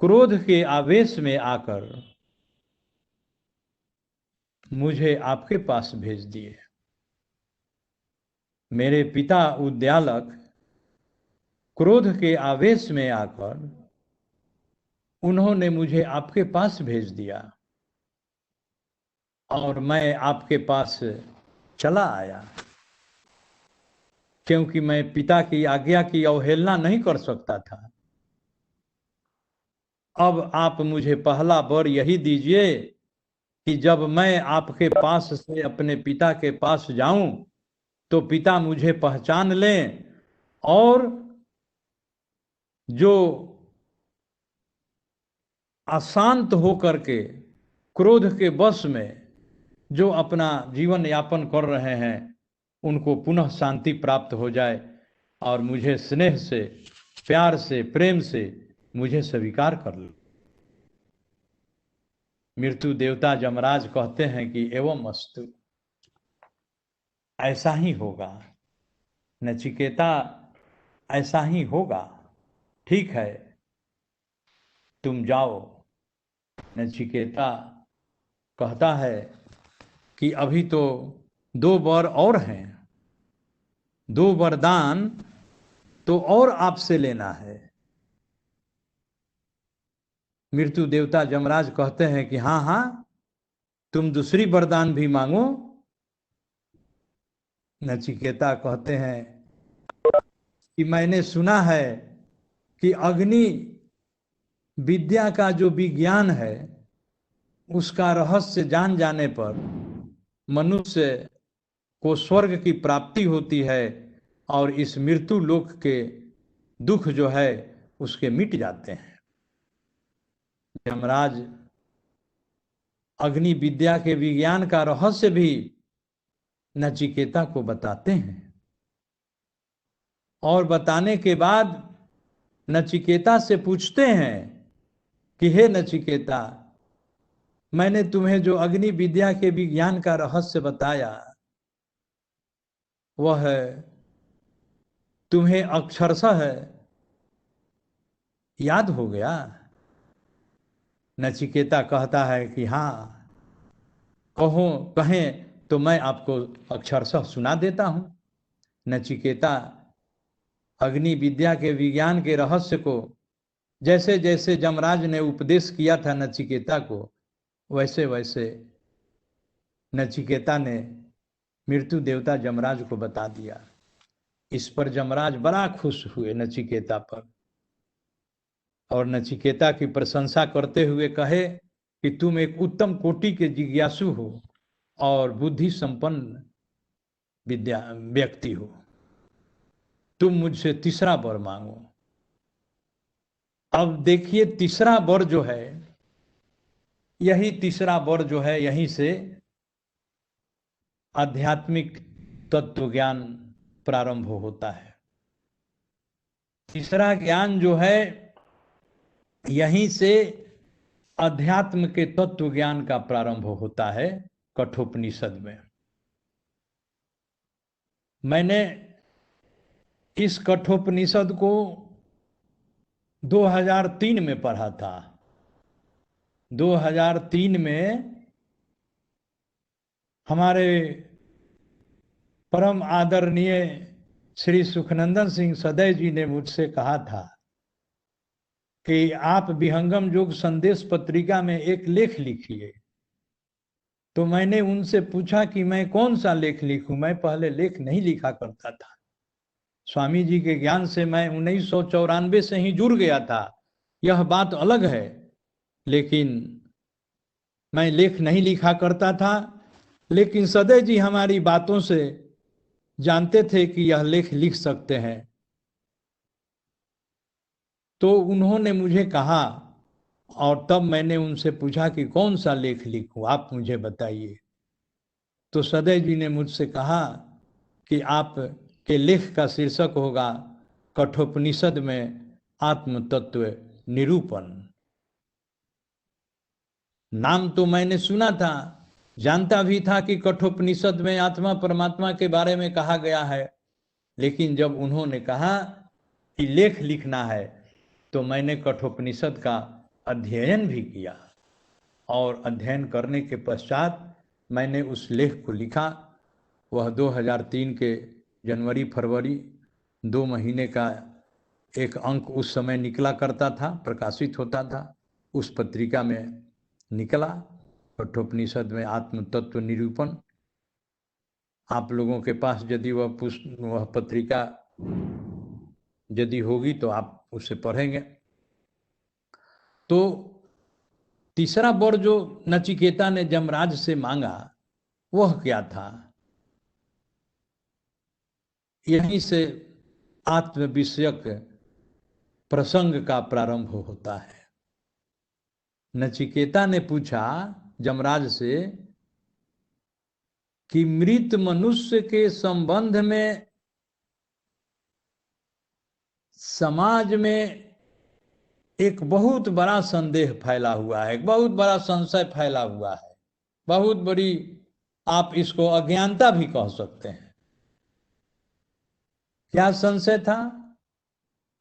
क्रोध के आवेश में आकर मुझे आपके पास भेज दिए। मेरे पिता उद्यालक क्रोध के आवेश में आकर उन्होंने मुझे आपके पास भेज दिया और मैं आपके पास चला आया, क्योंकि मैं पिता की आज्ञा की अवहेलना नहीं कर सकता था। अब आप मुझे पहला वर यही दीजिए कि जब मैं आपके पास से अपने पिता के पास जाऊं तो पिता मुझे पहचान लें और जो अशांत होकर के क्रोध के वश में जो अपना जीवन यापन कर रहे हैं उनको पुनः शांति प्राप्त हो जाए और मुझे स्नेह से, प्यार से, प्रेम से मुझे स्वीकार कर लो। मृत्यु देवता यमराज कहते हैं कि एवं अस्तु, ऐसा ही होगा नचिकेता, ऐसा ही होगा। ठीक है, तुम जाओ। नचिकेता कहता है कि अभी तो 2 वर और हैं, 2 वरदान तो और आपसे लेना है। मृत्यु देवता यमराज कहते हैं कि हाँ हाँ, तुम दूसरी वरदान भी मांगो। नचिकेता कहते हैं कि मैंने सुना है कि अग्नि विद्या का जो विज्ञान है उसका रहस्य जान जाने पर मनुष्य को स्वर्ग की प्राप्ति होती है और इस मृत्यु लोक के दुख जो है उसके मिट जाते हैं। यमराज अग्नि विद्या के विज्ञान का रहस्य भी नचिकेता को बताते हैं और बताने के बाद नचिकेता से पूछते हैं कि हे नचिकेता, मैंने तुम्हें जो अग्नि विद्या के विज्ञान का रहस्य बताया वह तुम्हें अक्षरशः याद हो गया? नचिकेता कहता है कि हाँ, कहें तो मैं आपको अक्षरशः सुना देता हूं। नचिकेता अग्नि विद्या के विज्ञान के रहस्य को जैसे जैसे यमराज ने उपदेश किया था नचिकेता को, वैसे वैसे नचिकेता ने मृत्यु देवता यमराज को बता दिया। इस पर यमराज बड़ा खुश हुए नचिकेता पर और नचिकेता की प्रशंसा करते हुए कहे कि तुम एक उत्तम कोटि के जिज्ञासु हो और बुद्धि संपन्न व्यक्ति हो। तुम मुझसे तीसरा वर मांगो। अब देखिए, तीसरा वर जो है, यही तीसरा वर जो है, यहीं से आध्यात्मिक तत्व ज्ञान प्रारंभ होता है। तीसरा ज्ञान जो है यहीं से अध्यात्म के तत्व ज्ञान का प्रारंभ होता है कठोपनिषद में। मैंने इस कठोपनिषद को 2003 में पढ़ा था। 2003 में हमारे परम आदरणीय श्री सुखनंदन सिंह सदैव जी ने मुझसे कहा था कि आप विहंगम योग संदेश पत्रिका में एक लेख लिखिए। तो मैंने उनसे पूछा कि मैं कौन सा लेख लिखूं। मैं पहले लेख नहीं लिखा करता था। स्वामी जी के ज्ञान से मैं 1994 से ही जुड़ गया था, यह बात अलग है, लेकिन मैं लेख नहीं लिखा करता था। लेकिन सदैव जी हमारी बातों से जानते थे कि यह लेख लिख सकते हैं। तो उन्होंने मुझे कहा और तब मैंने उनसे पूछा कि कौन सा लेख लिखूं, आप मुझे बताइए। तो सदैव जी ने मुझसे कहा कि आप के लेख का शीर्षक होगा कठोपनिषद में आत्म तत्व निरूपण। नाम तो मैंने सुना था, जानता भी था कि कठोपनिषद में आत्मा परमात्मा के बारे में कहा गया है, लेकिन जब उन्होंने कहा कि लेख लिखना है तो मैंने कठोपनिषद का अध्ययन भी किया और अध्ययन करने के पश्चात मैंने उस लेख को लिखा। वह 2003 के जनवरी फरवरी 2 महीने का एक अंक उस समय निकला करता था, प्रकाशित होता था। उस पत्रिका में निकला कठोपनिषद में आत्म तत्व निरूपण। आप लोगों के पास यदि वह पत्रिका यदि होगी तो आप उसे पढ़ेंगे। तो तीसरा वर जो नचिकेता ने यमराज से मांगा वह क्या था? यहीं से आत्म विषयक प्रसंग का प्रारंभ होता है। नचिकेता ने पूछा यमराज से कि मृत मनुष्य के संबंध में समाज में एक बहुत बड़ा संदेह फैला हुआ है, एक बहुत बड़ा संशय फैला हुआ है, बहुत बड़ी, आप इसको अज्ञानता भी कह सकते हैं। क्या संशय था?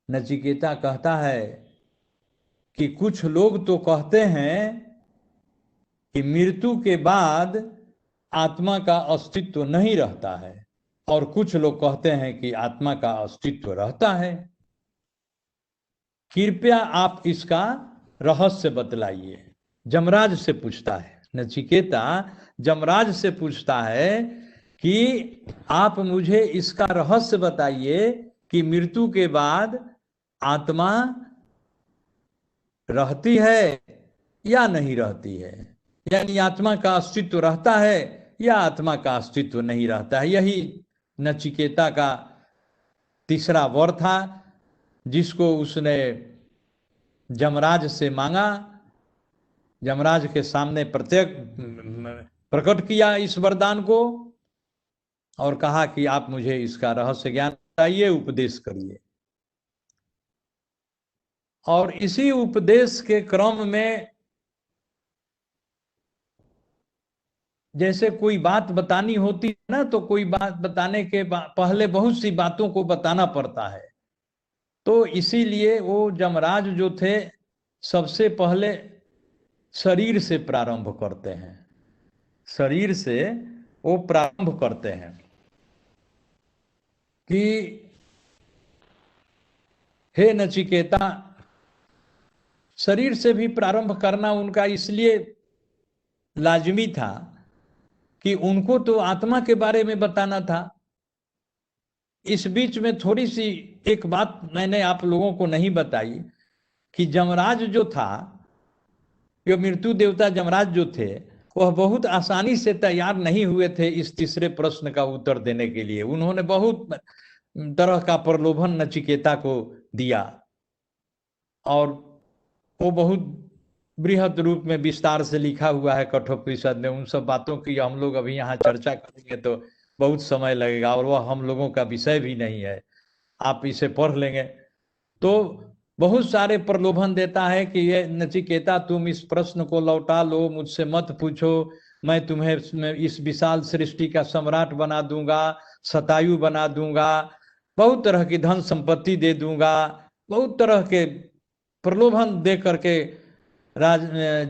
नचिकेता कहता है कि कुछ लोग तो कहते हैं कि मृत्यु के बाद आत्मा का अस्तित्व नहीं रहता है और कुछ लोग कहते हैं कि आत्मा का अस्तित्व रहता है। कृपया आप इसका रहस्य बतलाइए। यमराज से पूछता है नचिकेता, यमराज से पूछता है कि आप मुझे इसका रहस्य बताइए कि मृत्यु के बाद आत्मा रहती है या नहीं रहती है, यानी आत्मा का अस्तित्व रहता है या आत्मा का अस्तित्व नहीं रहता है। यही नचिकेता का तीसरा वर था जिसको उसने यमराज से मांगा। यमराज के सामने प्रकट किया इस वरदान को और कहा कि आप मुझे इसका रहस्य ज्ञान बताइए, उपदेश करिए। और इसी उपदेश के क्रम में जैसे कोई बात बतानी होती है ना, तो कोई बात बताने के पहले बहुत सी बातों को बताना पड़ता है। तो इसीलिए वो यमराज जो थे सबसे पहले शरीर से प्रारंभ करते हैं, शरीर से वो प्रारंभ करते हैं कि हे नचिकेता, शरीर से भी प्रारंभ करना उनका इसलिए लाजमी था कि उनको तो आत्मा के बारे में बताना था। इस बीच में थोड़ी सी एक बात मैंने आप लोगों को नहीं बताई कि यमराज जो था, जो मृत्यु देवता यमराज जो थे, वह बहुत आसानी से तैयार नहीं हुए थे इस तीसरे प्रश्न का उत्तर देने के लिए। उन्होंने बहुत तरह का प्रलोभन नचिकेता को दिया और वो बहुत बृहद रूप में विस्तार से लिखा हुआ है कठोपनिषद में। उन सब बातों की हम लोग अभी यहाँ चर्चा करेंगे तो बहुत समय लगेगा और वह हम लोगों का विषय भी नहीं है। आप इसे पढ़ लेंगे तो बहुत सारे प्रलोभन देता है कि ये नचिकेता तुम इस प्रश्न को लौटा लो, मुझसे मत पूछो, मैं तुम्हें इस विशाल सृष्टि का सम्राट बना दूंगा, शतायु बना दूंगा, बहुत तरह की धन संपत्ति दे दूंगा, बहुत तरह के प्रलोभन दे करके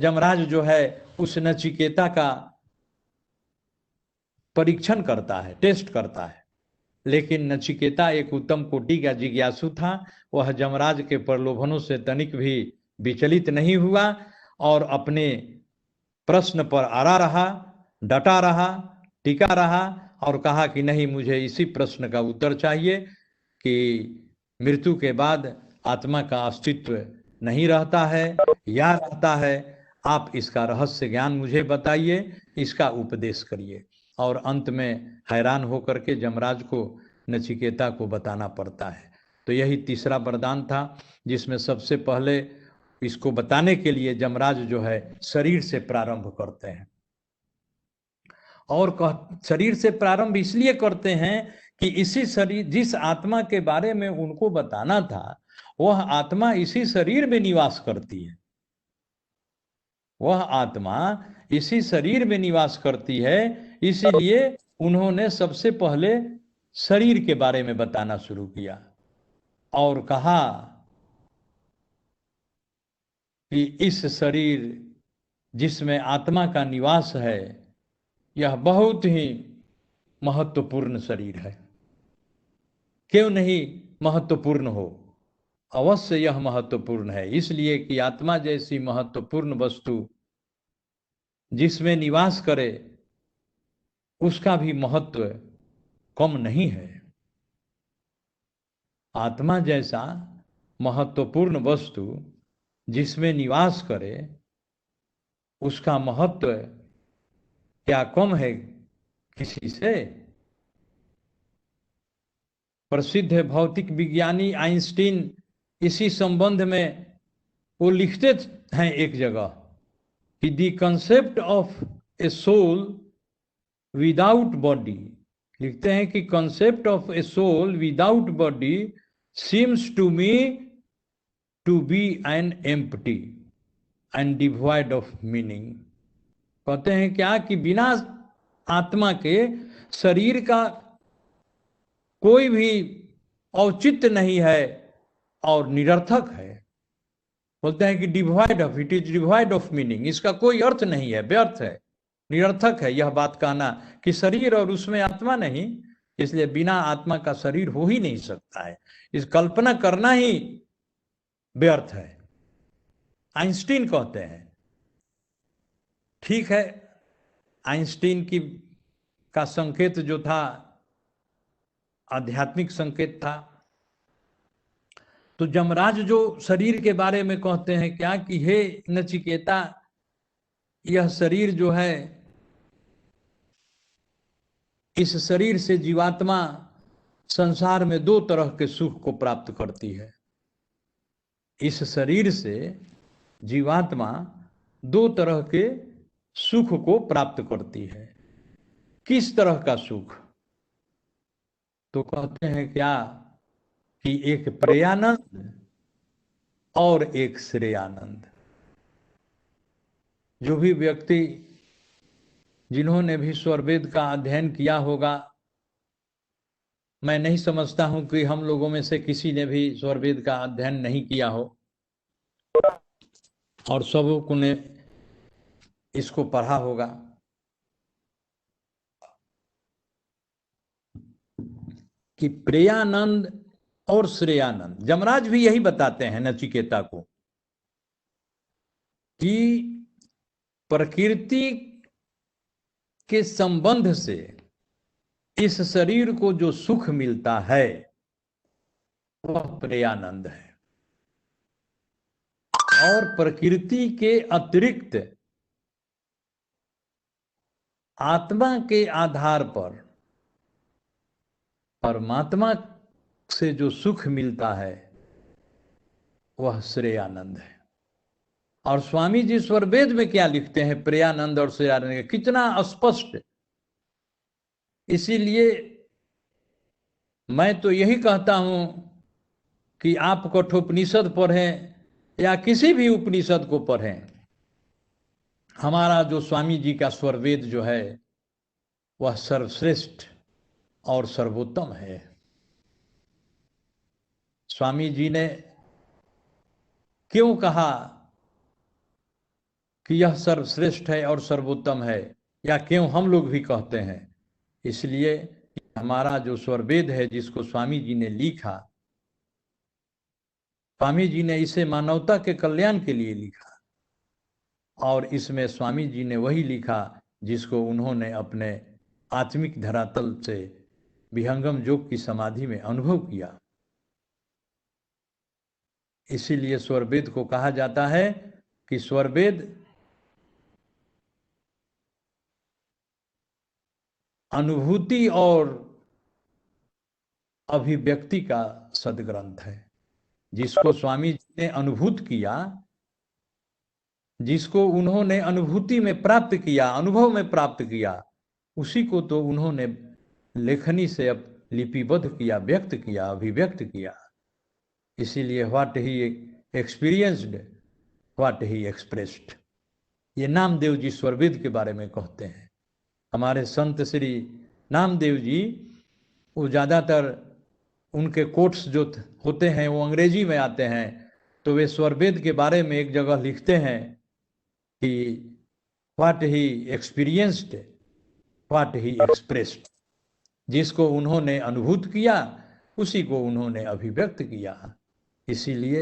यमराज जो है उस नचिकेता का परीक्षण करता है, टेस्ट करता है। लेकिन नचिकेता एक उत्तम कोटि का जिज्ञासु था। वह यमराज के प्रलोभनों से तनिक भी विचलित नहीं हुआ और अपने प्रश्न पर अड़ा रहा, डटा रहा, टिका रहा और कहा कि नहीं, मुझे इसी प्रश्न का उत्तर चाहिए कि मृत्यु के बाद आत्मा का अस्तित्व नहीं रहता है या रहता है। आप इसका रहस्य ज्ञान मुझे बताइए, इसका उपदेश करिए। और अंत में हैरान होकर के यमराज को नचिकेता को बताना पड़ता है। तो यही तीसरा वरदान था जिसमें सबसे पहले इसको बताने के लिए यमराज जो है शरीर से प्रारंभ करते हैं। और शरीर से प्रारंभ इसलिए करते हैं कि इसी शरीर, जिस आत्मा के बारे में उनको बताना था, वह आत्मा इसी शरीर में निवास करती है। वह आत्मा इसी शरीर में निवास करती है, इसीलिए उन्होंने सबसे पहले शरीर के बारे में बताना शुरू किया और कहा कि इस शरीर जिसमें आत्मा का निवास है यह बहुत ही महत्वपूर्ण शरीर है। क्यों नहीं महत्वपूर्ण हो, अवश्य यह महत्वपूर्ण है, इसलिए कि आत्मा जैसी महत्वपूर्ण वस्तु जिसमें निवास करे उसका भी महत्व कम नहीं है। आत्मा जैसा महत्वपूर्ण वस्तु जिसमें निवास करे उसका महत्व क्या कम है किसी से? प्रसिद्ध भौतिक विज्ञानी आइंस्टीन इसी संबंध में वो लिखते हैं एक जगह कि the concept of a soul without body, लिखते हैं कि concept of a soul without body seems to me to be an empty and devoid of meaning. कहते हैं क्या कि बिना आत्मा के शरीर का कोई भी औचित्य नहीं है और निरर्थक है। बोलते हैं कि devoid of, it is devoid of meaning, इसका कोई अर्थ नहीं है, व्यर्थ है, निरर्थक है यह बात कहना कि शरीर और उसमें आत्मा नहीं, इसलिए बिना आत्मा का शरीर हो ही नहीं सकता है, इस कल्पना करना ही व्यर्थ है, आइंस्टीन कहते हैं। ठीक है, आइंस्टीन का संकेत जो था आध्यात्मिक संकेत था। तो यमराज जो शरीर के बारे में कहते हैं क्या कि हे नचिकेता, यह शरीर जो है, इस शरीर से जीवात्मा संसार में दो तरह के सुख को प्राप्त करती है। इस शरीर से जीवात्मा दो तरह के सुख को प्राप्त करती है। किस तरह का सुख? तो कहते हैं क्या कि एक प्रेयानंद और एक श्रेयानंद। जो भी व्यक्ति जिन्होंने भी स्वरवेद का अध्ययन किया होगा, मैं नहीं समझता हूं कि हम लोगों में से किसी ने भी स्वरवेद का अध्ययन नहीं किया हो, और सबों ने इसको पढ़ा होगा कि प्रेयानंद और श्रेयानंद। यमराज भी यही बताते हैं नचिकेता को कि प्रकृति के संबंध से इस शरीर को जो सुख मिलता है वह प्रेयानंद है, और प्रकृति के अतिरिक्त आत्मा के आधार पर परमात्मा से जो सुख मिलता है वह श्रेयानंद है। और स्वामी जी स्वरवेद में क्या लिखते हैं प्रेयानंद और श्रेयानंद, कितना स्पष्ट। इसीलिए मैं तो यही कहता हूं कि आप कठोपनिषद पढ़ें या किसी भी उपनिषद को पढ़ें, हमारा जो स्वामी जी का स्वरवेद जो है वह सर्वश्रेष्ठ और सर्वोत्तम है। स्वामी जी ने क्यों कहा कि यह सर्वश्रेष्ठ है और सर्वोत्तम है, या क्यों हम लोग भी कहते हैं? इसलिए हमारा जो स्वरवेद है जिसको स्वामी जी ने लिखा, स्वामी जी ने इसे मानवता के कल्याण के लिए लिखा, और इसमें स्वामी जी ने वही लिखा जिसको उन्होंने अपने आत्मिक धरातल से विहंगम योग की समाधि में अनुभव किया। इसीलिए स्वरवेद को कहा जाता है कि स्वरवेद अनुभूति और अभिव्यक्ति का सदग्रंथ है। जिसको स्वामी जी ने अनुभूत किया, जिसको उन्होंने अनुभूति में प्राप्त किया, अनुभव में प्राप्त किया, उसी को तो उन्होंने लेखनी से अब लिपिबद्ध किया, व्यक्त किया, अभिव्यक्त किया। इसीलिए what he experienced, what he expressed, ये नामदेव जी स्वरवेद के बारे में कहते हैं। हमारे संत श्री नामदेव जी, वो ज़्यादातर उनके कोट्स जो होते हैं वो अंग्रेजी में आते हैं, तो तो वे स्वरवेद के बारे में एक जगह लिखते हैं कि what he experienced what he expressed, जिसको उन्होंने अनुभूत किया उसी को उन्होंने अभिव्यक्त किया। इसीलिए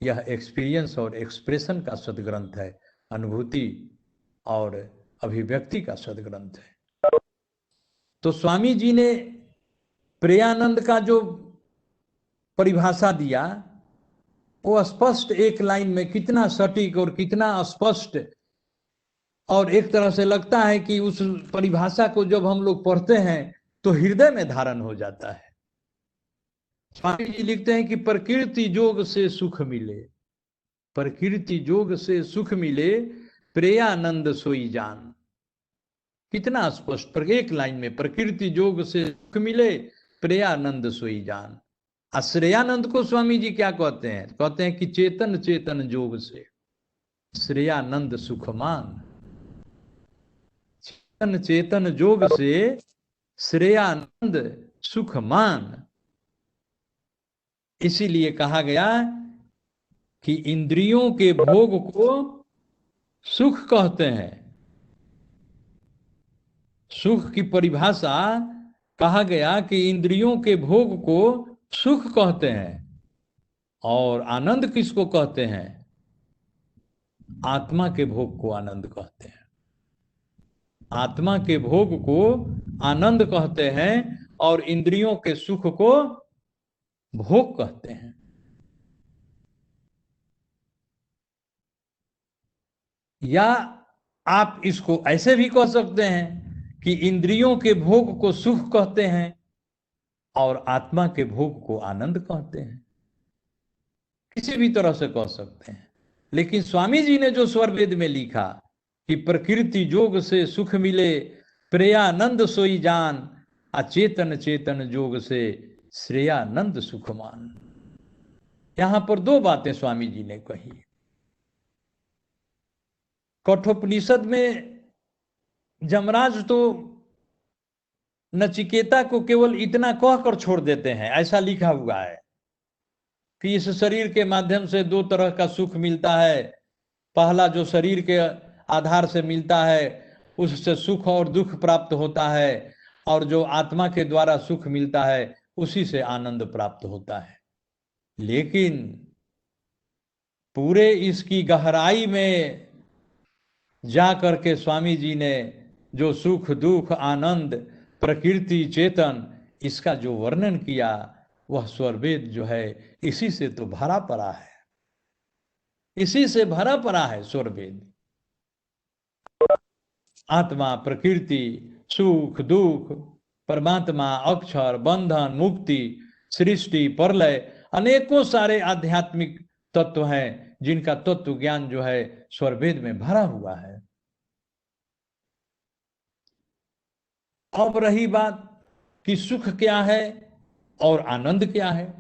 यह एक्सपीरियंस और एक्सप्रेशन का सदग्रंथ है, अनुभूति और अभिव्यक्ति का सदग्रंथ है। तो स्वामी जी ने प्रेयानंद का जो परिभाषा दिया वो स्पष्ट एक लाइन में, कितना सटीक और कितना स्पष्ट, और एक तरह से लगता है कि उस परिभाषा को जब हम लोग पढ़ते हैं तो हृदय में धारण हो जाता है। स्वामी जी लिखते हैं कि प्रकृति जोग से सुख मिले, प्रकृति जोग से सुख मिले, प्रेयानंद सोई जान। कितना स्पष्ट, पर एक लाइन में, प्रकृति जोग से सुख मिले, प्रेयानंद सोई जान। श्रेयानंद को स्वामी जी क्या कहते हैं? कहते हैं कि चेतन चेतन जोग से श्रेयानंद सुखमान, चेतन चेतन जोग से श्रेयानंद सुखमान। इसीलिए कहा गया कि इंद्रियों के भोग को सुख कहते हैं। सुख की परिभाषा कहा गया कि इंद्रियों के भोग को सुख कहते हैं, और आनंद किसको कहते हैं? आत्मा के भोग को आनंद कहते हैं। आत्मा के भोग को आनंद कहते हैं और इंद्रियों के सुख को भोग कहते हैं। या आप इसको ऐसे भी कह सकते हैं कि इंद्रियों के भोग को सुख कहते हैं और आत्मा के भोग को आनंद कहते हैं। किसी भी तरह से कह सकते हैं, लेकिन स्वामी जी ने जो स्वरवेद में लिखा कि प्रकृति जोग से सुख मिले, प्रेयानंद सोई जान, अचेतन चेतन जोग से श्रेयानंद सुखमान। यहां पर दो बातें स्वामी जी ने कही। कठोपनिषद में जमराज तो नचिकेता को केवल इतना कहकर छोड़ देते हैं, ऐसा लिखा हुआ है कि इस शरीर के माध्यम से दो तरह का सुख मिलता है। पहला जो शरीर के आधार से मिलता है उससे सुख और दुख प्राप्त होता है, और जो आत्मा के द्वारा सुख मिलता है उसी से आनंद प्राप्त होता है। लेकिन पूरे इसकी गहराई में जा करके स्वामी जी ने जो सुख दुख आनंद प्रकृति चेतन इसका जो वर्णन किया, वह स्वरवेद जो है इसी से तो भरा पड़ा है, इसी से भरा पड़ा है स्वरवेद। आत्मा प्रकृति सुख दुख परमात्मा अक्षर बंधन मुक्ति सृष्टि प्रलय, अनेकों सारे आध्यात्मिक तत्व हैं जिनका तत्व ज्ञान जो है स्वरवेद में भरा हुआ है। अब रही बात कि सुख क्या है और आनंद क्या है,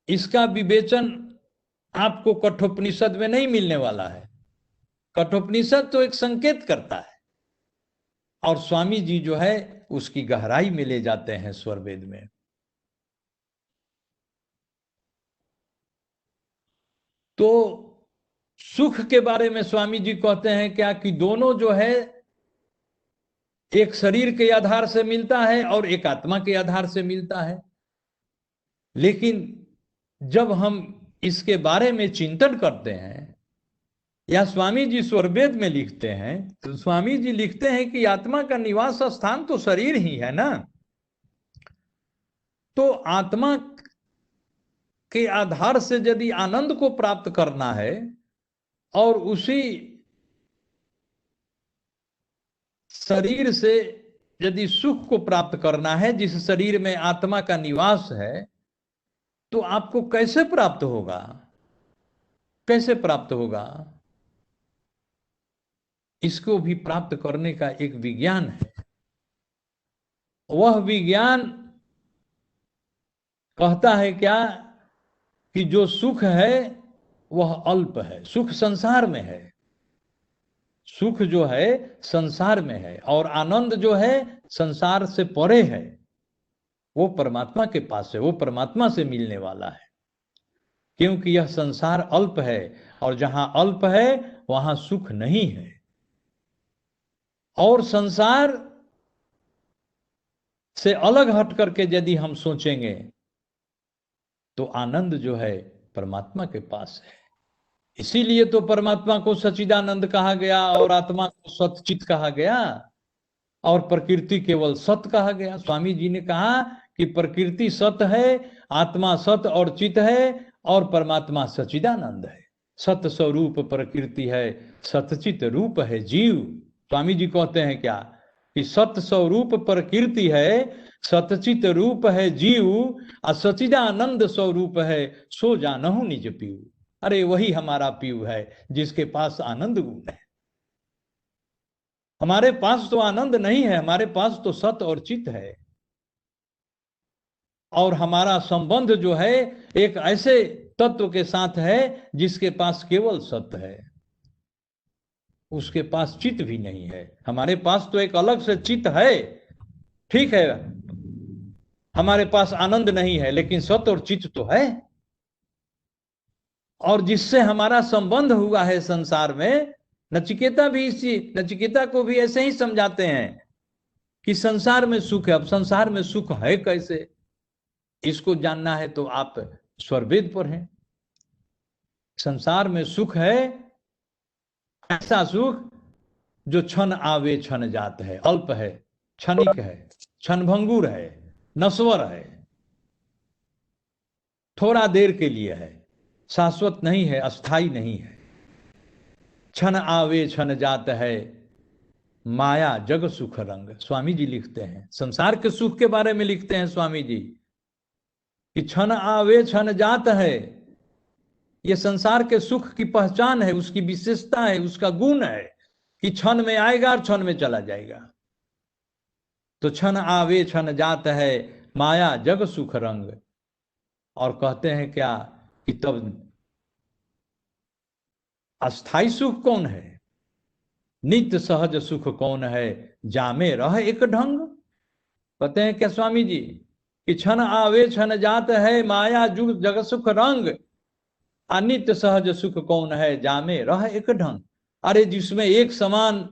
इसका विवेचन आपको कठोपनिषद में नहीं मिलने वाला है। कठोपनिषद तो एक संकेत करता है और स्वामी जी जो है उसकी गहराई में ले जाते हैं स्वरवेद में। तो सुख के बारे में स्वामी जी कहते हैं क्या कि दोनों जो है एक शरीर के आधार से मिलता है और एक आत्मा के आधार से मिलता है। लेकिन जब हम इसके बारे में चिंतन करते हैं या स्वामी जी स्वरवेद में लिखते हैं तो स्वामी जी लिखते हैं कि आत्मा का निवास स्थान तो शरीर ही है ना। तो आत्मा के आधार से यदि आनंद को प्राप्त करना है और उसी शरीर से यदि सुख को प्राप्त करना है जिस शरीर में आत्मा का निवास है, तो आपको कैसे प्राप्त होगा? कैसे प्राप्त होगा? इसको भी प्राप्त करने का एक विज्ञान है। वह विज्ञान कहता है क्या कि जो सुख है वह अल्प है। सुख संसार में है, सुख जो है संसार में है और आनंद जो है संसार से परे है। वो परमात्मा के पास है, वो परमात्मा से मिलने वाला है। क्योंकि यह संसार अल्प है, और जहां अल्प है वहां सुख नहीं है। और संसार से अलग हट करके यदि हम सोचेंगे तो आनंद जो है परमात्मा के पास है। इसीलिए तो परमात्मा को सच्चिदानंद कहा गया, और आत्मा को सतचित कहा गया, और प्रकृति केवल सत कहा गया। स्वामी जी ने कहा कि प्रकृति सत है, आत्मा सत और चित है, और परमात्मा सच्चिदानंद है। सत स्वरूप प्रकृति है, सतचित रूप है जीव। स्वामी जी कहते हैं क्या कि सत स्वरूप प्रकृति है, सतचित रूप है जीव, और सच्चिदानंद स्वरूप है, सो जानहु निज पीऊ। अरे वही हमारा पीऊ है जिसके पास आनंद गुण है। हमारे पास तो आनंद नहीं है, हमारे पास तो सत और चित है। और हमारा संबंध जो है एक ऐसे तत्व के साथ है जिसके पास केवल सत्य है, उसके पास चित भी नहीं है। हमारे पास तो एक अलग से चित है, ठीक है, हमारे पास आनंद नहीं है, लेकिन सत्य और चित तो है। और जिससे हमारा संबंध हुआ है संसार में, नचिकेता को भी ऐसे ही समझाते हैं कि संसार में सुख है। अब संसार में सुख है कैसे, इसको जानना है तो आप स्वरवेद पढ़ें। संसार में सुख है ऐसा सुख जो क्षण आवे क्षण जात है, अल्प है, क्षणिक है, क्षणभंगुर है, नश्वर है, थोड़ा देर के लिए है, शाश्वत नहीं है, अस्थाई नहीं है। क्षण आवे क्षण जात है, माया जग सुख रंग। स्वामी जी लिखते हैं, संसार के सुख के बारे में लिखते हैं स्वामी जी कि क्षण आवे क्षण जात है। ये संसार के सुख की पहचान है, उसकी विशेषता है, उसका गुण है कि क्षण में आएगा और क्षण में चला जाएगा। तो क्षण आवे क्षण जात है, माया जग सुख रंग। और कहते हैं क्या कि तब अस्थाई सुख कौन है, नित्य सहज सुख कौन है, जामे रह एक ढंग। कहते हैं क्या स्वामी जी कि क्षण आवे क्षण जात है, माया जुग जग सुख रंग, अनित्य सहज सुख कौन है, जामे रह एक ढंग। अरे जिसमें एक समान,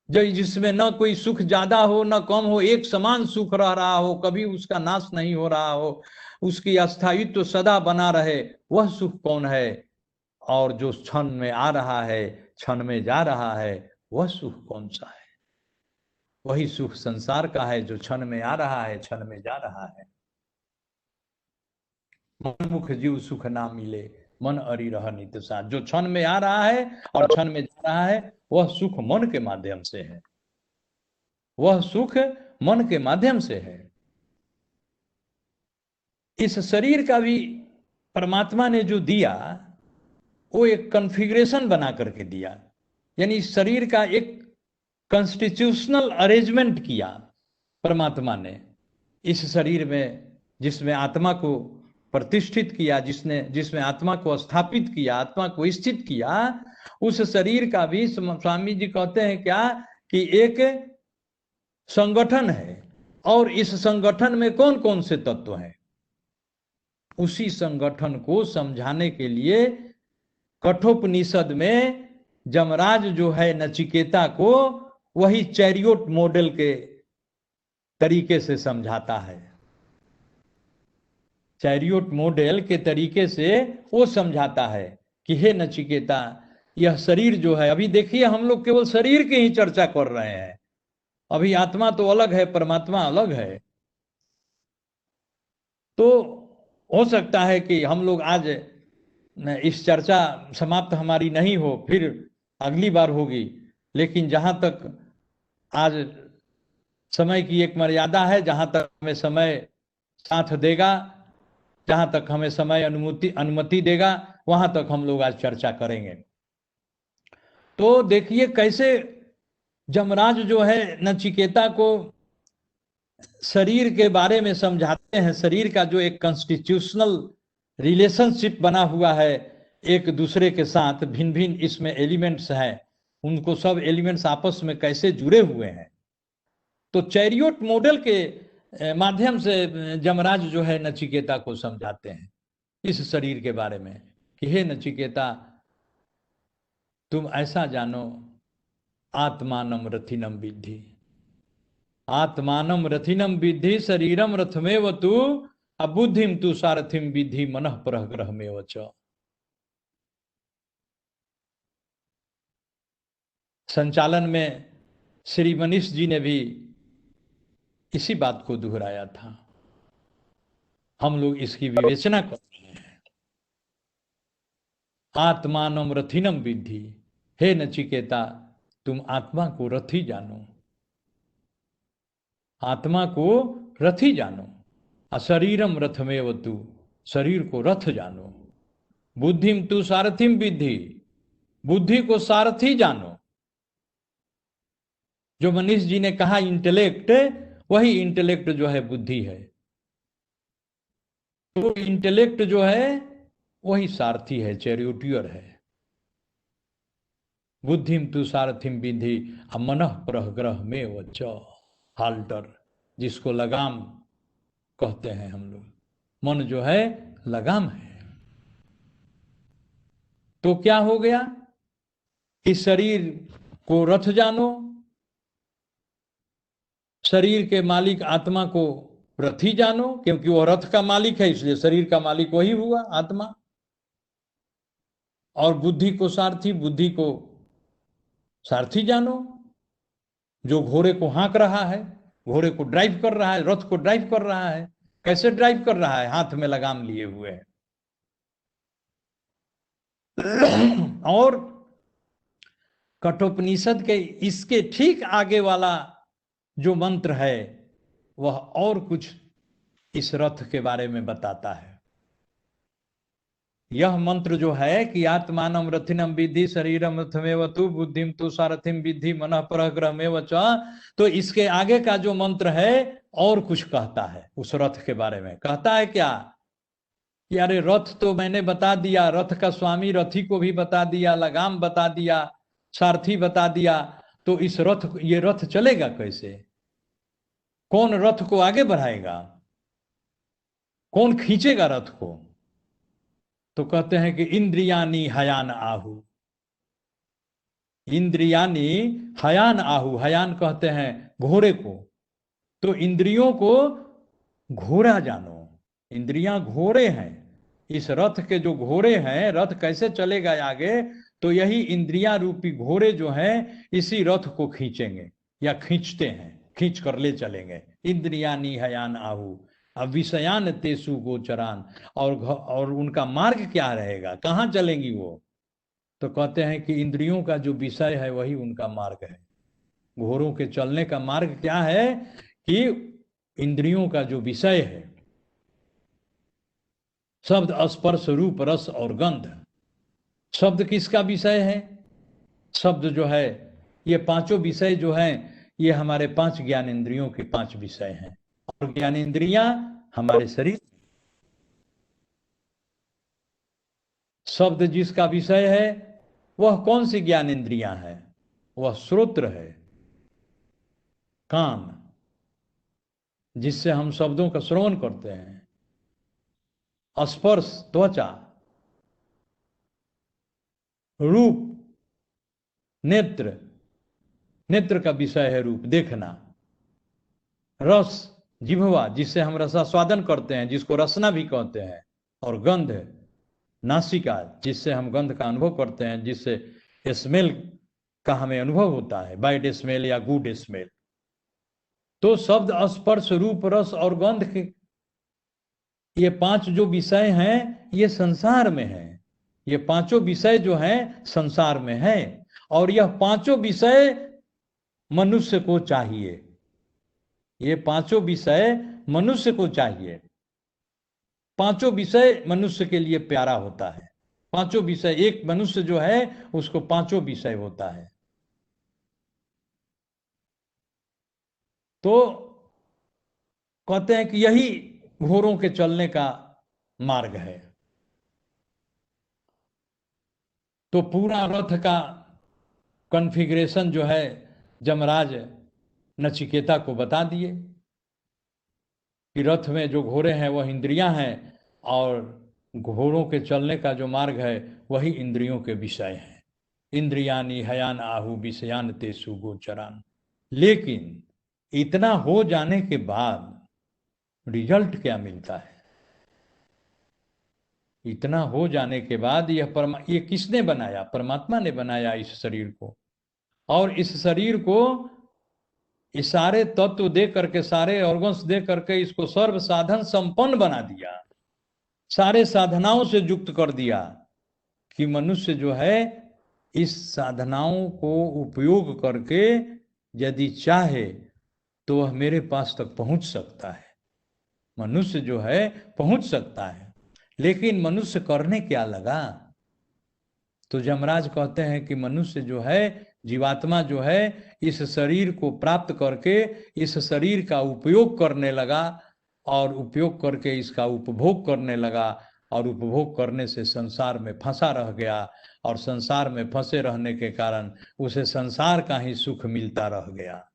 जिसमें न कोई सुख ज्यादा हो न कम हो, एक समान सुख रह रहा हो, कभी उसका नाश नहीं हो रहा हो, उसकी अस्थायित्व तो सदा बना रहे, वह सुख कौन है। और जो क्षण में आ रहा है क्षण में जा रहा है, वह सुख कौन सा है। वही सुख संसार का है जो क्षण में आ रहा है क्षण में जा रहा है। मनमुख जीव सुख ना मिले, मन अरि रह नित साथ। जो क्षण में आ रहा है और क्षण में जा रहा है, वह सुख मन के माध्यम से है, वह सुख मन के माध्यम से है। इस शरीर का भी परमात्मा ने जो दिया वो एक कॉन्फ़िगरेशन बना करके दिया, यानी इस शरीर का एक कॉन्स्टिट्यूशनल अरेंजमेंट किया परमात्मा ने इस शरीर में, जिसमें आत्मा को प्रतिष्ठित किया, जिसमें आत्मा को स्थापित किया, आत्मा को स्थित किया। उस शरीर का भी स्वामी जी कहते हैं क्या कि एक संगठन है, और इस संगठन में कौन कौन से तत्व हैं, उसी संगठन को समझाने के लिए कठोपनिषद में जमराज जो है नचिकेता को वही चैरियोट मॉडल के तरीके से समझाता है। चैरियोट मॉडल के तरीके से वो समझाता है कि हे नचिकेता, यह शरीर जो है, अभी देखिए हम लोग केवल शरीर की ही चर्चा कर रहे हैं, अभी आत्मा तो अलग है, परमात्मा अलग है। तो हो सकता है कि हम लोग आज इस चर्चा समाप्त हमारी नहीं हो, फिर अगली बार होगी, लेकिन जहां तक आज समय की एक मर्यादा है, जहां तक हमें समय साथ देगा, जहां तक हमें समय अनुमति देगा, वहां तक हम लोग आज चर्चा करेंगे। तो देखिए कैसे जमराज जो है नचिकेता को शरीर के बारे में समझाते हैं। शरीर का जो एक कॉन्स्टिट्यूशनल रिलेशनशिप बना हुआ है एक दूसरे के साथ, भिन्न भिन्न इसमें एलिमेंट्स हैं, उनको सब एलिमेंट्स आपस में कैसे जुड़े हुए हैं। तो चैरियोट मॉडल के माध्यम से जमराज जो है नचिकेता को समझाते हैं इस शरीर के बारे में कि हे नचिकेता, तुम ऐसा जानो, आत्मानम रथिनम विद्धि, आत्मानम रथिनम विद्धि, शरीरम रथमेव तु, अबुद्धिम तु सारथिम विद्धि, मनः परग्रहमेव च। संचालन में श्री मनीष जी ने भी इसी बात को दोहराया था। हम लोग इसकी विवेचना कर रहे हैं। आत्मानम रथिनम विद्धि, हे नचिकेता, तुम आत्मा को रथी जानो, आत्मा को रथी जानो। अशरीरम रथमेव तु, शरीर को रथ जानो। बुद्धिम तु सारथिम विद्धि, बुद्धि को सारथी जानो। जो मनीष जी ने कहा इंटेलेक्ट, वही इंटेलेक्ट जो है बुद्धि है। तो इंटेलेक्ट जो है वही सारथी है, चैरियोटियर है। बुद्धिम तु सारथिम विद्धि, मनः परग्रह में वच, हाल्टर, जिसको लगाम कहते हैं हम लोग। मन जो है लगाम है। तो क्या हो गया कि शरीर को रथ जानो, शरीर के मालिक आत्मा को रथी जानो, क्योंकि वह रथ का मालिक है, इसलिए शरीर का मालिक वही हुआ आत्मा। और बुद्धि को सारथी, बुद्धि को सारथी जानो, जो घोड़े को हाँक रहा है, घोड़े को ड्राइव कर रहा है, रथ को ड्राइव कर रहा है। कैसे ड्राइव कर रहा है? हाथ में लगाम लिए हुए है। और कठोपनिषद के इसके ठीक आगे वाला जो मंत्र है वह और कुछ इस रथ के बारे में बताता है। यह मंत्र जो है कि आत्मानम रथिनम विद्धि, शरीरम रथमेव तु, बुद्धिम तु सारथिम विद्धि, मनः परग्रहमेव च, तो इसके आगे का जो मंत्र है और कुछ कहता है उस रथ के बारे में। कहता है क्या कि अरे रथ तो मैंने बता दिया, रथ का स्वामी रथी को भी बता दिया, लगाम बता दिया, सारथी बता दिया, तो इस रथ, ये रथ चलेगा कैसे? कौन रथ को आगे बढ़ाएगा? कौन खींचेगा रथ को? तो कहते हैं कि इंद्रियानी हयान आहु, इंद्रियानी हयान आहु, हयान कहते हैं घोड़े को। तो इंद्रियों को घोड़ा जानो, इंद्रियां घोड़े हैं। इस रथ के जो घोड़े हैं, रथ कैसे चलेगा आगे? तो यही इंद्रियां रूपी घोड़े जो हैं इसी रथ को खींचेंगे या खींचते हैं, खींच कर ले चलेंगे। इंद्रियानी हयान आहु, अविषयान तेसु गोचरान, और उनका मार्ग क्या रहेगा, कहाँ चलेंगी वो? तो कहते हैं कि इंद्रियों का जो विषय है वही उनका मार्ग है। घोड़ों के चलने का मार्ग क्या है कि इंद्रियों का जो विषय है, शब्द, स्पर्श, रूप, रस और गंध। शब्द किसका विषय है? शब्द जो है, ये पांचों विषय जो हैं ये हमारे 5 ज्ञानेंद्रियों के 5 विषय हैं। और ज्ञानेंद्रियां हमारे शरीर। शब्द जिसका विषय है वह कौन सी ज्ञानेंद्रियां हैं? वह श्रोत्र है, कान, जिससे हम शब्दों का श्रवण करते हैं। स्पर्श, त्वचा। रूप, नेत्र, नेत्र का विषय है रूप, देखना। रस, जिह्वा, जिससे हम रसास्वादन करते हैं, जिसको रसना भी कहते हैं। और गंध, नासिका, जिससे हम गंध का अनुभव करते हैं, जिससे स्मेल का हमें अनुभव होता है, बैड स्मेल या गुड स्मेल। तो शब्द, स्पर्श, रूप, रस और गंध के ये 5 जो विषय हैं ये संसार में हैं। ये पांचों विषय जो हैं संसार में हैं, और यह पांचों विषय मनुष्य को चाहिए। ये पांचों विषय मनुष्य को चाहिए। पांचों विषय मनुष्य के लिए प्यारा होता है। पांचों विषय, एक मनुष्य जो है उसको पांचों विषय होता है। तो कहते हैं कि यही घोड़ों के चलने का मार्ग है। तो पूरा रथ का कॉन्फ़िगरेशन जो है जमराज नचिकेता को बता दिए। कि रथ में जो घोड़े हैं वह इंद्रियां हैं और घोड़ों के चलने का जो मार्ग है वही इंद्रियों के विषय है। इंद्रियानि हयान आहु विषयान तेसु गोचरान। लेकिन इतना हो जाने के बाद रिजल्ट क्या मिलता है? इतना हो जाने के बाद ये किसने बनाया? परमात्मा ने बनाया इस शरीर को, और इस शरीर को ये सारे तत्व दे करके, सारे ऑर्गन्स दे करके इसको सर्व साधन संपन्न बना दिया, सारे साधनाओं से युक्त कर दिया कि मनुष्य जो है इस साधनाओं को उपयोग करके यदि चाहे तो वह मेरे पास तक पहुंच सकता है। मनुष्य जो है पहुंच सकता है, लेकिन मनुष्य करने क्या लगा? तो यमराज कहते हैं कि मनुष्य जो है, जीवात्मा जो है, इस शरीर को प्राप्त करके इस शरीर का उपयोग करने लगा, और उपयोग करके इसका उपभोग करने लगा, और उपभोग करने से संसार में फंसा रह गया, और संसार में फंसे रहने के कारण उसे संसार का ही सुख मिलता रह गया।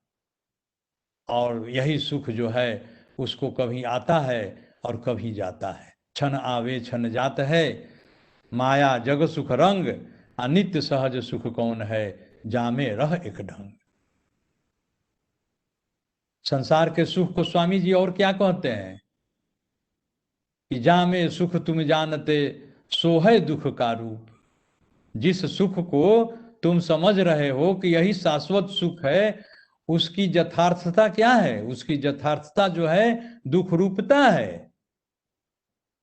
और यही सुख जो है उसको कभी आता है और कभी जाता है। क्षण आवे क्षण जात है, माया जग सुख रंग, अनित्य सहज सुख कौन है, जामे रह एक ढंग। संसार के सुख को स्वामी जी और क्या कहते हैं कि जामे सुख तुम जानते, सो है दुख का रूप। जिस सुख को तुम समझ रहे हो कि यही शाश्वत सुख है, उसकी यथार्थता क्या है? उसकी यथार्थता जो है दुख रूपता है।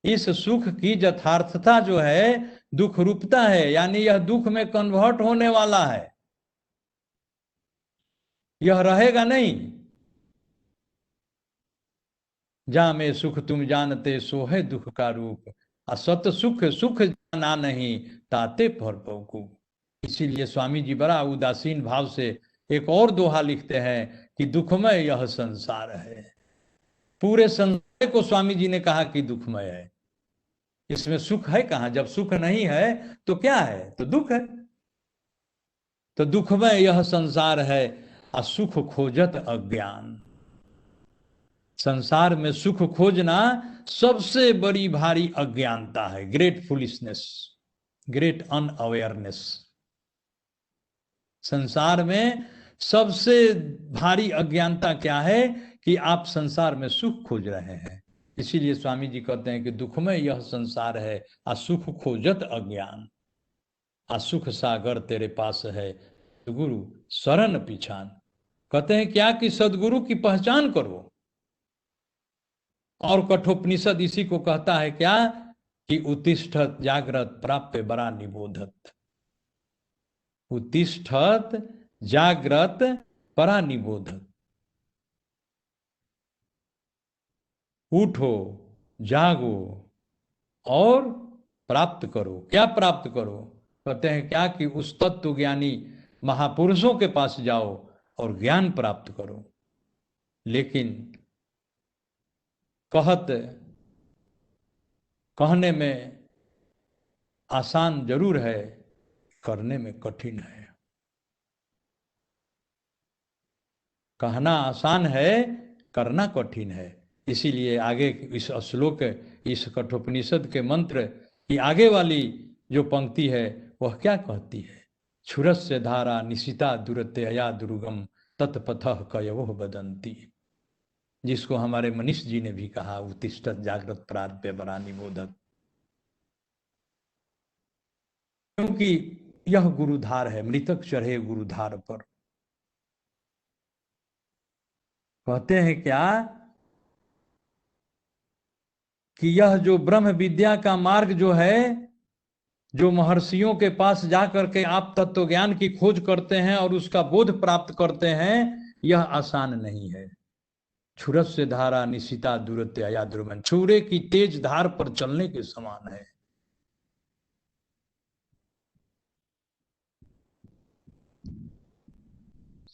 इस सुख की यथार्थता जो है दुख रूपता है, यानी यह दुख में कन्वर्ट होने वाला है, यह रहेगा नहीं। जा में सुख तुम जानते, सो है दुख का रूप। असत सुख सुख जाना नहीं, ताते पर पौकू। इसीलिए स्वामी जी बड़ा उदासीन भाव से एक और दोहा लिखते हैं कि दुखमय यह संसार है। पूरे संसार को स्वामी जी ने कहा कि दुखमय है, इसमें सुख है कहां? जब सुख नहीं है तो क्या है? तो दुख है। तो दुखमय यह संसार है, असुख खोजत अज्ञान। संसार में सुख खोजना सबसे बड़ी भारी अज्ञानता है, ग्रेट फुलिशनेस, ग्रेट अनअवेयरनेस। संसार में सबसे भारी अज्ञानता क्या है कि आप संसार में सुख खोज रहे हैं। इसीलिए स्वामी जी कहते हैं कि दुखमय यह संसार है, असुख खोजत अज्ञान। असुख सागर तेरे पास है, सदगुरु शरण पिछान। कहते हैं क्या कि सदगुरु की पहचान करो। और कठोपनिषद इसी को कहता है क्या कि उत्तिष्ठत जागृत प्राप्य बरा निबोधत। उत्तिष्ठत जागृत परा निबोधत। उठो, जागो और प्राप्त करो। क्या प्राप्त करो? कहते हैं क्या कि उस तत्व ज्ञानी महापुरुषों के पास जाओ और ज्ञान प्राप्त करो। लेकिन कहने में आसान जरूर है, करने में कठिन है। कहना आसान है, करना कठिन है। इसीलिए आगे इस श्लोक, इस कठोपनिषद के मंत्र की आगे वाली जो पंक्ति है वह क्या कहती है? क्षुरस्य धारा निशिता दुरत्यया दुर्गम, तत्पथः कयवो बदंती। जिसको हमारे मनीष जी ने भी कहा, उत्तिष्ठत जागृत प्राप्य बरा निबोधत। क्योंकि यह गुरुधार है, मृतक चढ़े गुरुधार पर। कहते हैं क्या कि यह जो ब्रह्म विद्या का मार्ग जो है, जो महर्षियों के पास जाकर के आप तत्व ज्ञान की खोज करते हैं और उसका बोध प्राप्त करते हैं, यह आसान नहीं है। क्षुरस्य धारा निशिता दुरत्यया दुर्गम। छुरे की तेज धार पर चलने के समान है।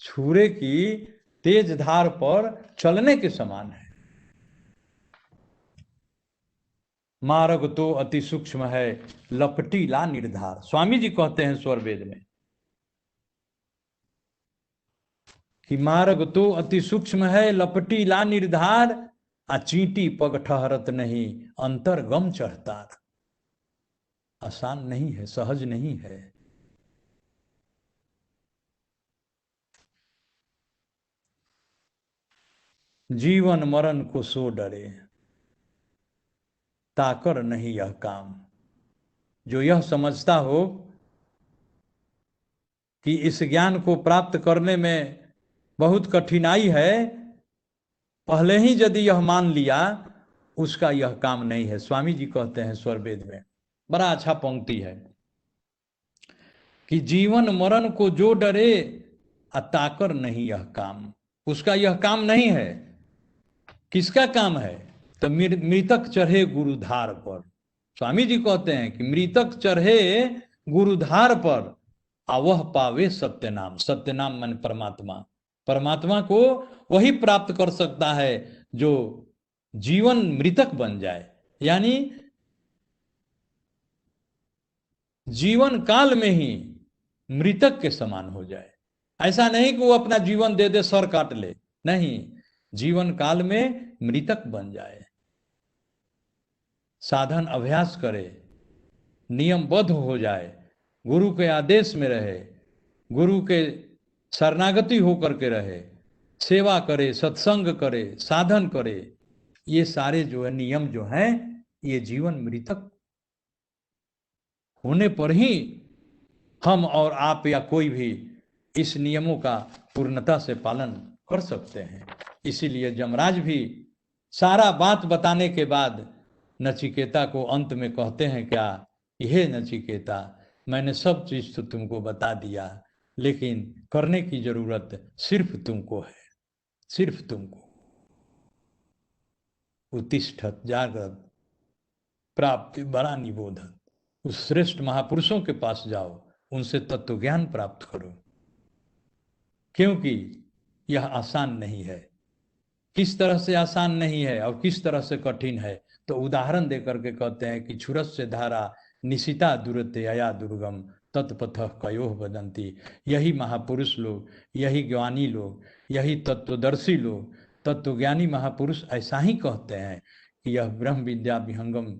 छुरे की तेज धार पर चलने के समान है। मार्ग तो अति सूक्ष्म है, लपटीला निर्धार। स्वामी जी कहते हैं स्वर वेद में कि मार्ग तो अति सूक्ष्म है, लपटीला निर्धार, चींटी पग ठहरत नहीं, अंतर्गम चढ़तार। आसान नहीं है, सहज नहीं है। जीवन मरण को सो डरे, ताकर नहीं यह काम। जो यह समझता हो कि इस ज्ञान को प्राप्त करने में बहुत कठिनाई है, पहले ही यदि यह मान लिया, उसका यह काम नहीं है। स्वामी जी कहते हैं स्वरवेद में, बड़ा अच्छा पंक्ति है कि जीवन मरण को जो डरे ताकर नहीं यह काम। उसका यह काम नहीं है। किसका काम है? तो मृतक चढ़े गुरुधार पर। स्वामी जी कहते हैं कि मृतक चढ़े गुरुधार पर, वह पावे सत्य नाम। सत्य नाम मन परमात्मा। परमात्मा को वही प्राप्त कर सकता है जो जीवन मृतक बन जाए, यानी जीवन काल में ही मृतक के समान हो जाए। ऐसा नहीं कि वो अपना जीवन दे दे, सर काट ले, नहीं, जीवन काल में मृतक बन जाए। साधन अभ्यास करे, नियमबद्ध हो जाए, गुरु के आदेश में रहे, गुरु के शरणागति होकर के रहे, सेवा करे, सत्संग करे, साधन करे। ये सारे जो है नियम जो हैं, ये जीवन मृतक होने पर ही हम और आप या कोई भी इस नियमों का पूर्णता से पालन कर सकते हैं। इसीलिए यमराज भी सारा बात बताने के बाद नचिकेता को अंत में कहते हैं क्या, हे नचिकेता, मैंने सब चीज तो तुमको बता दिया, लेकिन करने की जरूरत सिर्फ तुमको है, सिर्फ तुमको। उत्तिष्ठत जागृत प्राप्ति बड़ा निबोधत। उस श्रेष्ठ महापुरुषों के पास जाओ, उनसे तत्व ज्ञान प्राप्त करो, क्योंकि यह आसान नहीं है। किस तरह से आसान नहीं है और किस तरह से कठिन है, तो उदाहरण देकर के कहते हैं कि क्षुरस्य धारा निशिता दुरते अया दुर्गम तत्पथ कयोह बदंती। यही महापुरुष लोग, यही ज्ञानी लोग, यही तत्वदर्शी लोग, तत्वज्ञानी महापुरुष ऐसा ही कहते हैं कि यह ब्रह्म विद्या विहंगम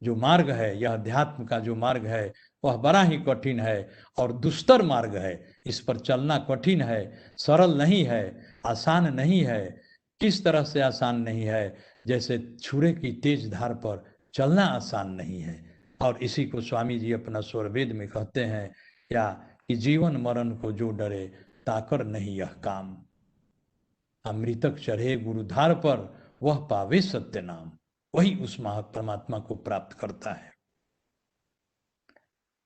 जो मार्ग है, यह अध्यात्म का जो मार्ग है, वह बड़ा ही कठिन है और दुस्तर मार्ग है। इस पर चलना कठिन है, सरल नहीं है, आसान नहीं है। किस तरह से आसान नहीं है? जैसे छुरे की तेज धार पर चलना आसान नहीं है। और इसी को स्वामी जी अपना स्वरवेद में कहते हैं क्या, कि जीवन मरण को जो डरे ताकर नहीं यह काम। अमृतक चढ़े गुरुधार पर, वह पावे सत्य नाम। वही उस परमात्मा को प्राप्त करता है।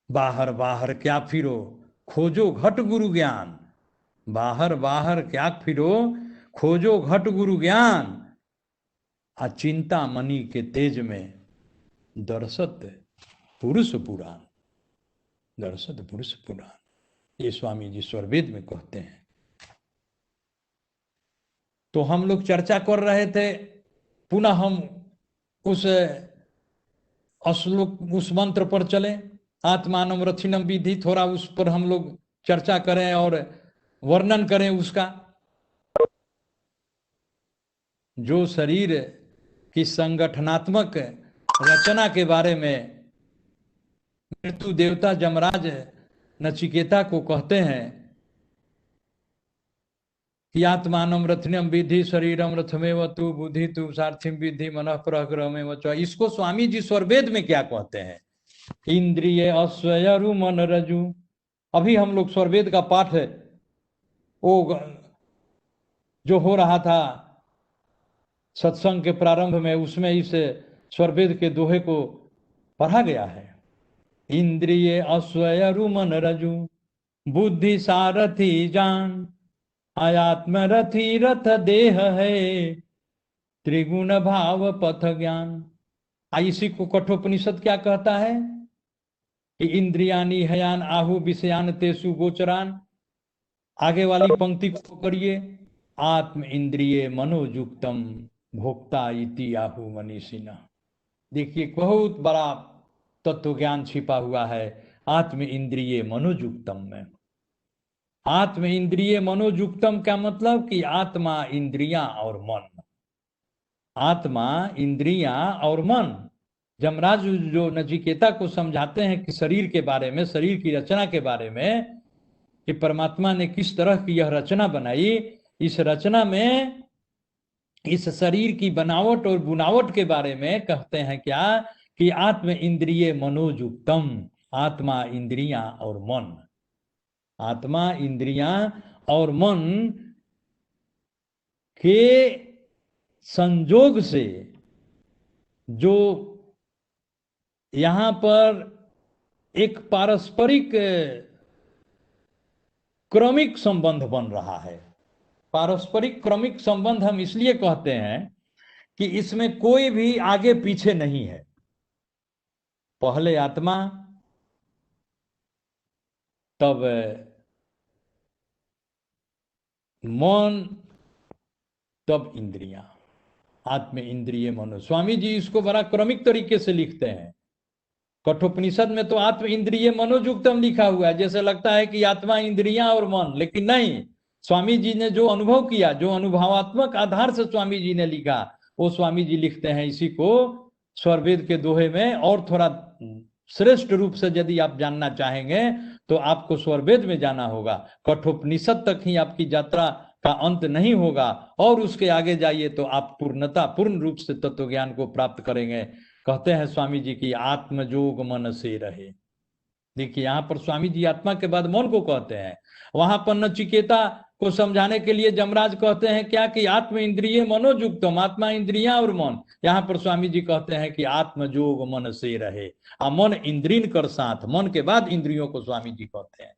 बाहर बाहर क्या फिरो, खोजो घट गुरु ज्ञान। बाहर बाहर क्या फिरो, खोजो घट गुरु ज्ञान। अचिंता मणि के तेज में दर्शत पुरुष पुराण। दर्शत पुरुष पुराण, ये स्वामी जी स्वरवेद में कहते हैं। तो हम लोग चर्चा कर रहे थे, पुनः हम उस श्लोक, उस मंत्र पर चले, आत्मानम रथिनम विधि। थोड़ा उस पर हम लोग चर्चा करें और वर्णन करें उसका। जो शरीर की संगठनात्मक रचना के बारे में मृत्यु देवता यमराज नचिकेता को कहते हैं कि आत्मानम रथनम विधि शरीरम रथमेव तु बुद्धि तु सार्थिम विधि मनः प्रग्रहमेव च। इसको स्वामी जी स्वरवेद में क्या कहते हैं? इंद्रिय अस्वयरु मन रजु। अभी हम लोग स्वरवेद का पाठ वो जो हो रहा था सत्संग के प्रारंभ में, उसमें इस स्वरवेद के दोहे को पढ़ा गया है। इंद्रिय अस्वयरु मन रजु, बुद्धि सारथी जान, आत्म रथी रथ देह है, त्रिगुण भाव पथ ज्ञान। इसी को कठोपनिषद क्या कहता है कि इंद्रियानी हयान आहु विषयान तेसु गोचरान। आगे वाली पंक्ति को करिए, आत्म इंद्रिय मनोयुक्तम भोक्ता इति आहु मनीषिना। देखिए बहुत बड़ा तत्व ज्ञान छिपा हुआ है आत्म इंद्रिय मनोयुक्तम में। आत्म इंद्रिय मनोयुक्तम का मतलब कि आत्मा, इंद्रियां और मन। आत्मा, इंद्रियां और मन। यमराज जो नचिकेता को समझाते हैं कि शरीर के बारे में, शरीर की रचना के बारे में, कि परमात्मा ने किस तरह की यह रचना बनाई, इस रचना में इस शरीर की बनावट और बुनावट के बारे में कहते हैं क्या कि आत्म इंद्रिय मनोयुक्तम, आत्मा, इंद्रियां और मन। आत्मा, इंद्रियां और मन के संयोग से जो यहां पर एक पारस्परिक क्रमिक संबंध बन रहा है। पारस्परिक क्रमिक संबंध हम इसलिए कहते हैं कि इसमें कोई भी आगे पीछे नहीं है। पहले आत्मा, तब मन, तब इंद्रियां। आत्म, इंद्रिय, मनो। स्वामी जी इसको बड़ा क्रमिक तरीके से लिखते हैं। कठोपनिषद में तो आत्म, इंद्रिय, मनोयुक्तम लिखा हुआ है, जैसे लगता है कि आत्मा, इंद्रियां और मन, लेकिन नहीं। स्वामी जी ने जो अनुभव किया, जो अनुभवात्मक आधार से स्वामी जी ने लिखा, वो स्वामी जी लिखते हैं इसी को स्वरवेद के दोहे में। और थोड़ा श्रेष्ठ रूप से यदि आप जानना चाहेंगे तो आपको स्वरवेद में जाना होगा। कठोपनिषद तक ही आपकी यात्रा का अंत नहीं होगा, और उसके आगे जाइए तो आप पूर्ण रूप से तत्व ज्ञान को प्राप्त करेंगे। कहते हैं स्वामी जी की आत्मजोग मन से रहे। देखिए यहाँ पर स्वामी जी आत्मा के बाद मन को कहते हैं। वहां पर नचिकेता को समझाने के लिए यमराज कहते हैं क्या कि आत्म, इंद्रिय, मनोयुक्तम, आत्मा, इंद्रियां और मन। यहाँ पर स्वामी जी कहते हैं कि आत्मजोग मन से रहे। मन इंद्रिय कर साथ, मन के बाद इंद्रियों को स्वामी जी कहते हैं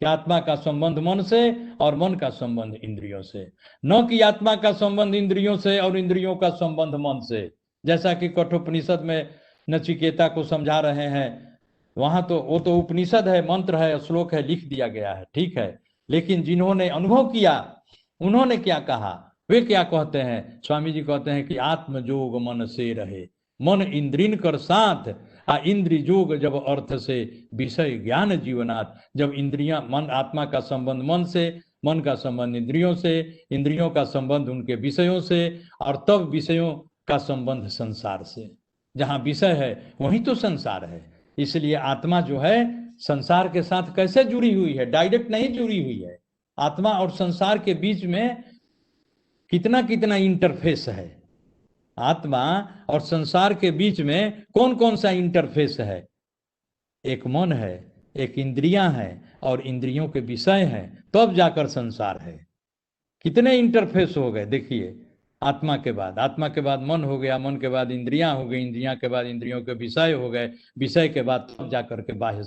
कि आत्मा का संबंध मन से और मन का संबंध इंद्रियों से, न कि आत्मा का संबंध इंद्रियों से और इंद्रियों का संबंध मन से। जैसा कि कठोपनिषद में नचिकेता को समझा रहे हैं, वहां तो वो तो उपनिषद है, मंत्र है, श्लोक है, लिख दिया गया है, ठीक है। लेकिन जिन्होंने अनुभव किया उन्होंने क्या कहा, वे क्या कहते हैं? स्वामी जी कहते हैं कि आत्मजोग मन से रहे। मन इंद्रिय कर साथ, इंद्रिय जोग जब अर्थ से विषय ज्ञान जीवनात्। जब इंद्रियां, मन, आत्मा का संबंध मन से, मन का संबंध इंद्रियों से, इंद्रियों का संबंध उनके विषयों से, और तब विषयों का संबंध संसार से। जहां विषय है वहीं तो संसार है। इसलिए आत्मा जो है संसार के साथ कैसे जुड़ी हुई है? डायरेक्ट नहीं जुड़ी हुई है। आत्मा और संसार के बीच में कितना कितना इंटरफेस है। आत्मा और संसार के बीच में कौन कौन सा इंटरफेस है? एक मन है, एक इंद्रियां हैं, और इंद्रियों के विषय हैं, तब जाकर संसार है। कितने इंटरफेस हो गए देखिए। आत्मा के बाद मन हो गया, मन के बाद इंद्रियां हो गई, इंद्रियां के बाद इंद्रियों के विषय हो गए, विषय के बाद तब जाकर के बाह्य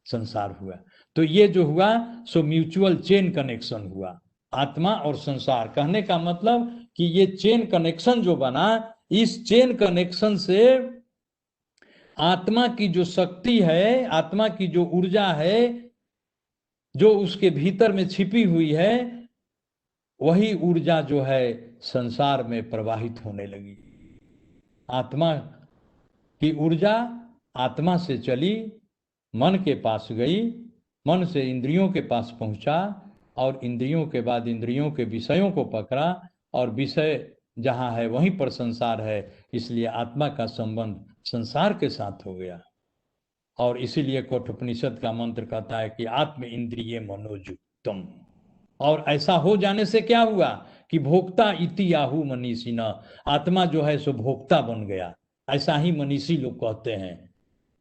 संसार हुआ। तो ये जो हुआ सो म्यूचुअल चेन कनेक्शन हुआ, आत्मा और संसार। कहने का मतलब कि ये चेन कनेक्शन जो बना, इस चेन कनेक्शन से आत्मा की जो शक्ति है, आत्मा की जो ऊर्जा है, जो उसके भीतर में छिपी हुई है, वही ऊर्जा जो है संसार में प्रवाहित होने लगी। आत्मा की ऊर्जा आत्मा से चली, मन के पास गई, मन से इंद्रियों के पास पहुंचा, और इंद्रियों के बाद इंद्रियों के विषयों को पकड़ा, और विषय जहां है वहीं पर संसार है। इसलिए आत्मा का संबंध संसार के साथ हो गया। और इसीलिए कठोपनिषद का मंत्र कहता है कि आत्म, इंद्रिय, मनोयुक्तम। और ऐसा हो जाने से क्या हुआ कि भोक्ता इति आहु मनीषिण, आत्मा जो है सो भोक्ता बन गया। ऐसा ही मनीषी लोग कहते हैं।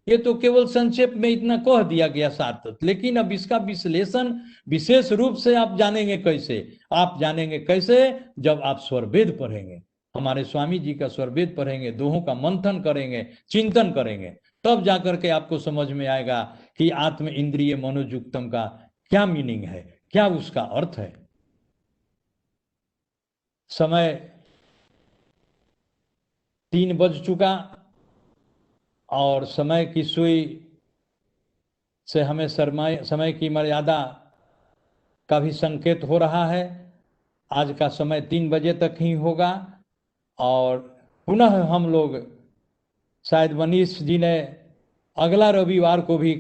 ये तो केवल संक्षेप में इतना कह दिया गया साथ, लेकिन अब इसका विश्लेषण विशेष रूप से आप जानेंगे कैसे? आप जानेंगे कैसे? जब आप स्वरवेद पढ़ेंगे, हमारे स्वामी जी का स्वरवेद पढ़ेंगे, दोहों का मंथन करेंगे, चिंतन करेंगे, तब जाकर के आपको समझ में आएगा कि आत्म, इंद्रिय, मनोयुक्तम का क्या मीनिंग है, क्या उसका अर्थ है। समय 3 बज चुका, और समय की सुई से हमें समय की मर्यादा का भी संकेत हो रहा है। आज का समय 3 बजे तक ही होगा, और पुनः हम लोग, शायद मनीष जी ने अगला रविवार को भी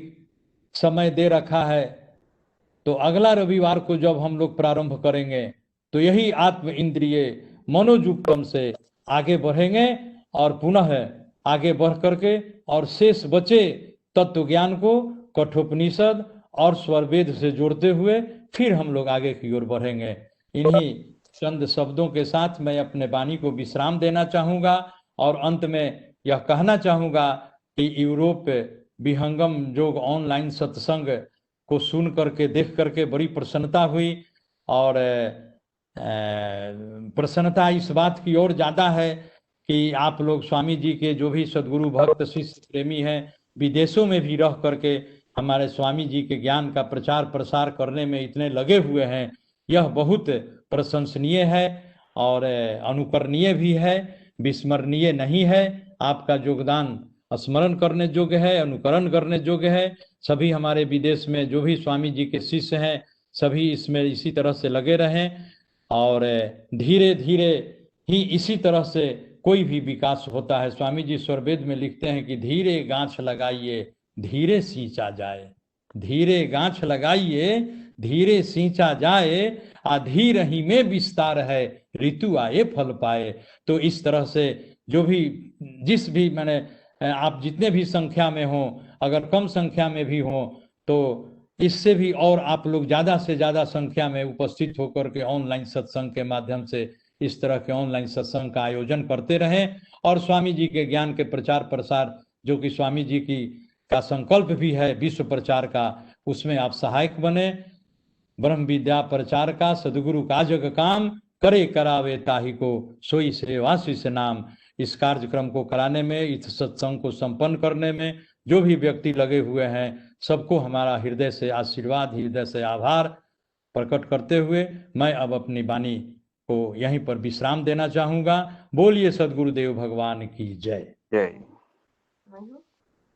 समय दे रखा है, तो अगला रविवार को जब हम लोग प्रारंभ करेंगे तो यही आत्म, इंद्रिय, मनोयुक्तम से आगे बढ़ेंगे और पुनः आगे बढ़ करके और शेष बचे तत्व ज्ञान को कठोपनिषद और स्वरवेद से जोड़ते हुए फिर हम लोग आगे की ओर बढ़ेंगे। इन्हीं चंद शब्दों के साथ मैं अपने वाणी को विश्राम देना चाहूँगा और अंत में यह कहना चाहूँगा कि यूरोप विहंगम योग ऑनलाइन सत्संग को सुन करके देख करके बड़ी प्रसन्नता हुई और प्रसन्नता इस बात की ओर ज़्यादा है कि आप लोग स्वामी जी के जो भी सदगुरु भक्त शिष्य प्रेमी हैं विदेशों में भी रह करके हमारे स्वामी जी के ज्ञान का प्रचार प्रसार करने में इतने लगे हुए हैं, यह बहुत प्रशंसनीय है और अनुकरणीय भी है, विस्मरणीय नहीं है। आपका योगदान स्मरण करने योग्य है, अनुकरण करने योग्य है। सभी हमारे विदेश में जो भी स्वामी जी के शिष्य हैं सभी इसमें इसी तरह से लगे रहें और धीरे धीरे ही इसी तरह से कोई भी विकास होता है। स्वामी जी स्वरवेद में लिखते हैं कि धीरे गांछ लगाइए धीरे सींचा जाए, धीरे गांछ लगाइए धीरे सींचा जाए, अधीर ही में विस्तार है ऋतु आए फल पाए। तो इस तरह से जो भी जिस भी मैंने आप जितने भी संख्या में हो, अगर कम संख्या में भी हो तो इससे भी और आप लोग ज़्यादा से ज़्यादा संख्या में उपस्थित होकर के ऑनलाइन सत्संग के माध्यम से इस तरह के ऑनलाइन सत्संग का आयोजन करते रहें और स्वामी जी के ज्ञान के प्रचार प्रसार जो कि स्वामी जी की का संकल्प भी है विश्व प्रचार का, उसमें आप सहायक बने। ब्रह्म विद्या प्रचार का सदगुरु का जग काम, करे करावे ताहि को सोई सेवा शिष्य नाम। इस कार्यक्रम को कराने में, इस सत्संग को संपन्न करने में जो भी व्यक्ति लगे हुए हैं सबको हमारा हृदय से आशीर्वाद, हृदय से आभार प्रकट करते हुए मैं अब अपनी वाणी को यहीं पर विश्राम देना चाहूँगा। बोलिए सदगुरुदेव भगवान की जय। जय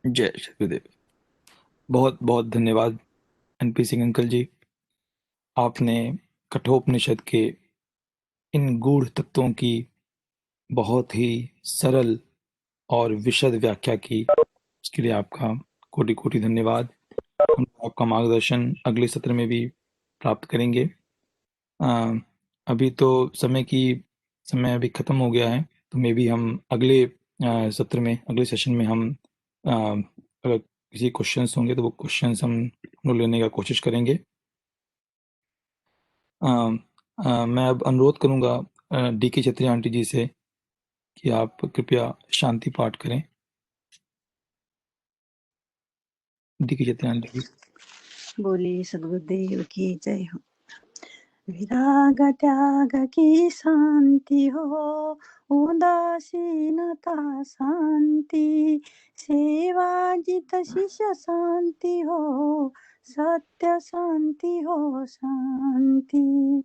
जय सदगुरुदेव। बहुत बहुत धन्यवाद एनपी सिंह अंकल जी, आपने कठोपनिषद के इन गूढ़ तत्वों की बहुत ही सरल और विशद व्याख्या की, इसके लिए आपका कोटि कोटि धन्यवाद। हम आपका मार्गदर्शन अगले सत्र में भी प्राप्त करेंगे। अभी तो समय अभी ख़त्म हो गया है, तो मे भी हम अगले सत्र में, अगले सेशन में हम अगर किसी क्वेश्चंस होंगे तो वो क्वेश्चंस हम लोग लेने का कोशिश करेंगे। मैं अब अनुरोध करूंगा डी.के. छत्री आंटी जी से कि आप कृपया शांति पाठ करें। डी.के. छत्री आंटी जी। बोलिए सद्गुरुदेव की जय हो। विराग त्याग की शांति हो, उदासीनता शांति, सेवा जित शिष्य शांति हो, सत्य शांति हो शांति।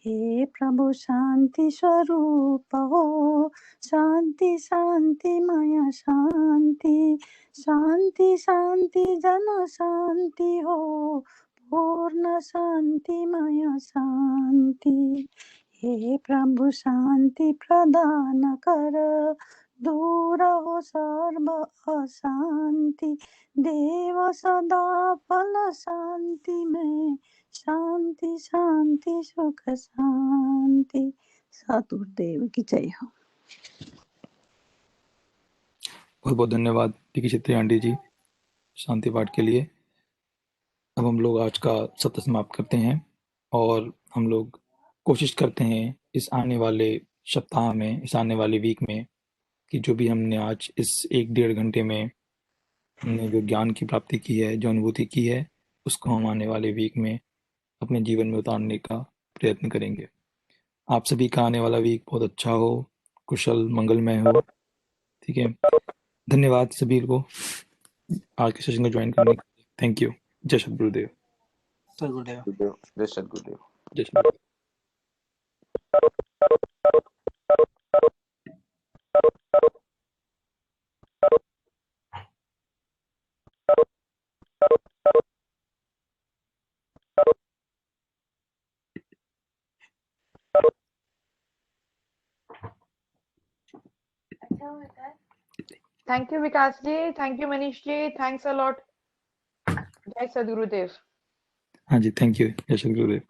हे प्रभु शांति स्वरूप हो, शांति शांतिमय शांति, शांति शांति जन शांति हो, पूर्ण शांतिमय शांति। हे प्रभु शांति प्रदान कर, दूर हो सर्व अशांति, देव सदा फल शांति में, शांति शांति सुख शांति। सतगुरुदेव की जय हो। बहुत बहुत धन्यवाद डी.के. छत्री आंटी जी शांति पाठ के लिए। अब हम लोग आज का सत्र समाप्त करते हैं और हम लोग कोशिश करते हैं इस आने वाले सप्ताह में, इस आने वाले वीक में, कि जो भी हमने आज इस 1-1.5 घंटे में हमने जो ज्ञान की प्राप्ति की है, जो अनुभूति की है, उसको हम आने वाले वीक में अपने जीवन में उतारने का प्रयत्न करेंगे। आप सभी का आने वाला वीक बहुत अच्छा हो, कुशल मंगलमय हो। ठीक है, धन्यवाद सभी को आज के सेशन को ज्वाइन करने के लिए। Thank you. जय सद्गुरुदेव। सद्गुरुदेव। जय सद्गुरुदेव। जय सद्गुरुदेव। Thank you Vikas ji, thank you Manish ji, thanks a lot. Jai Sadgurudev. हाँ जी, थैंक यू। जय सद्गुरुदेव।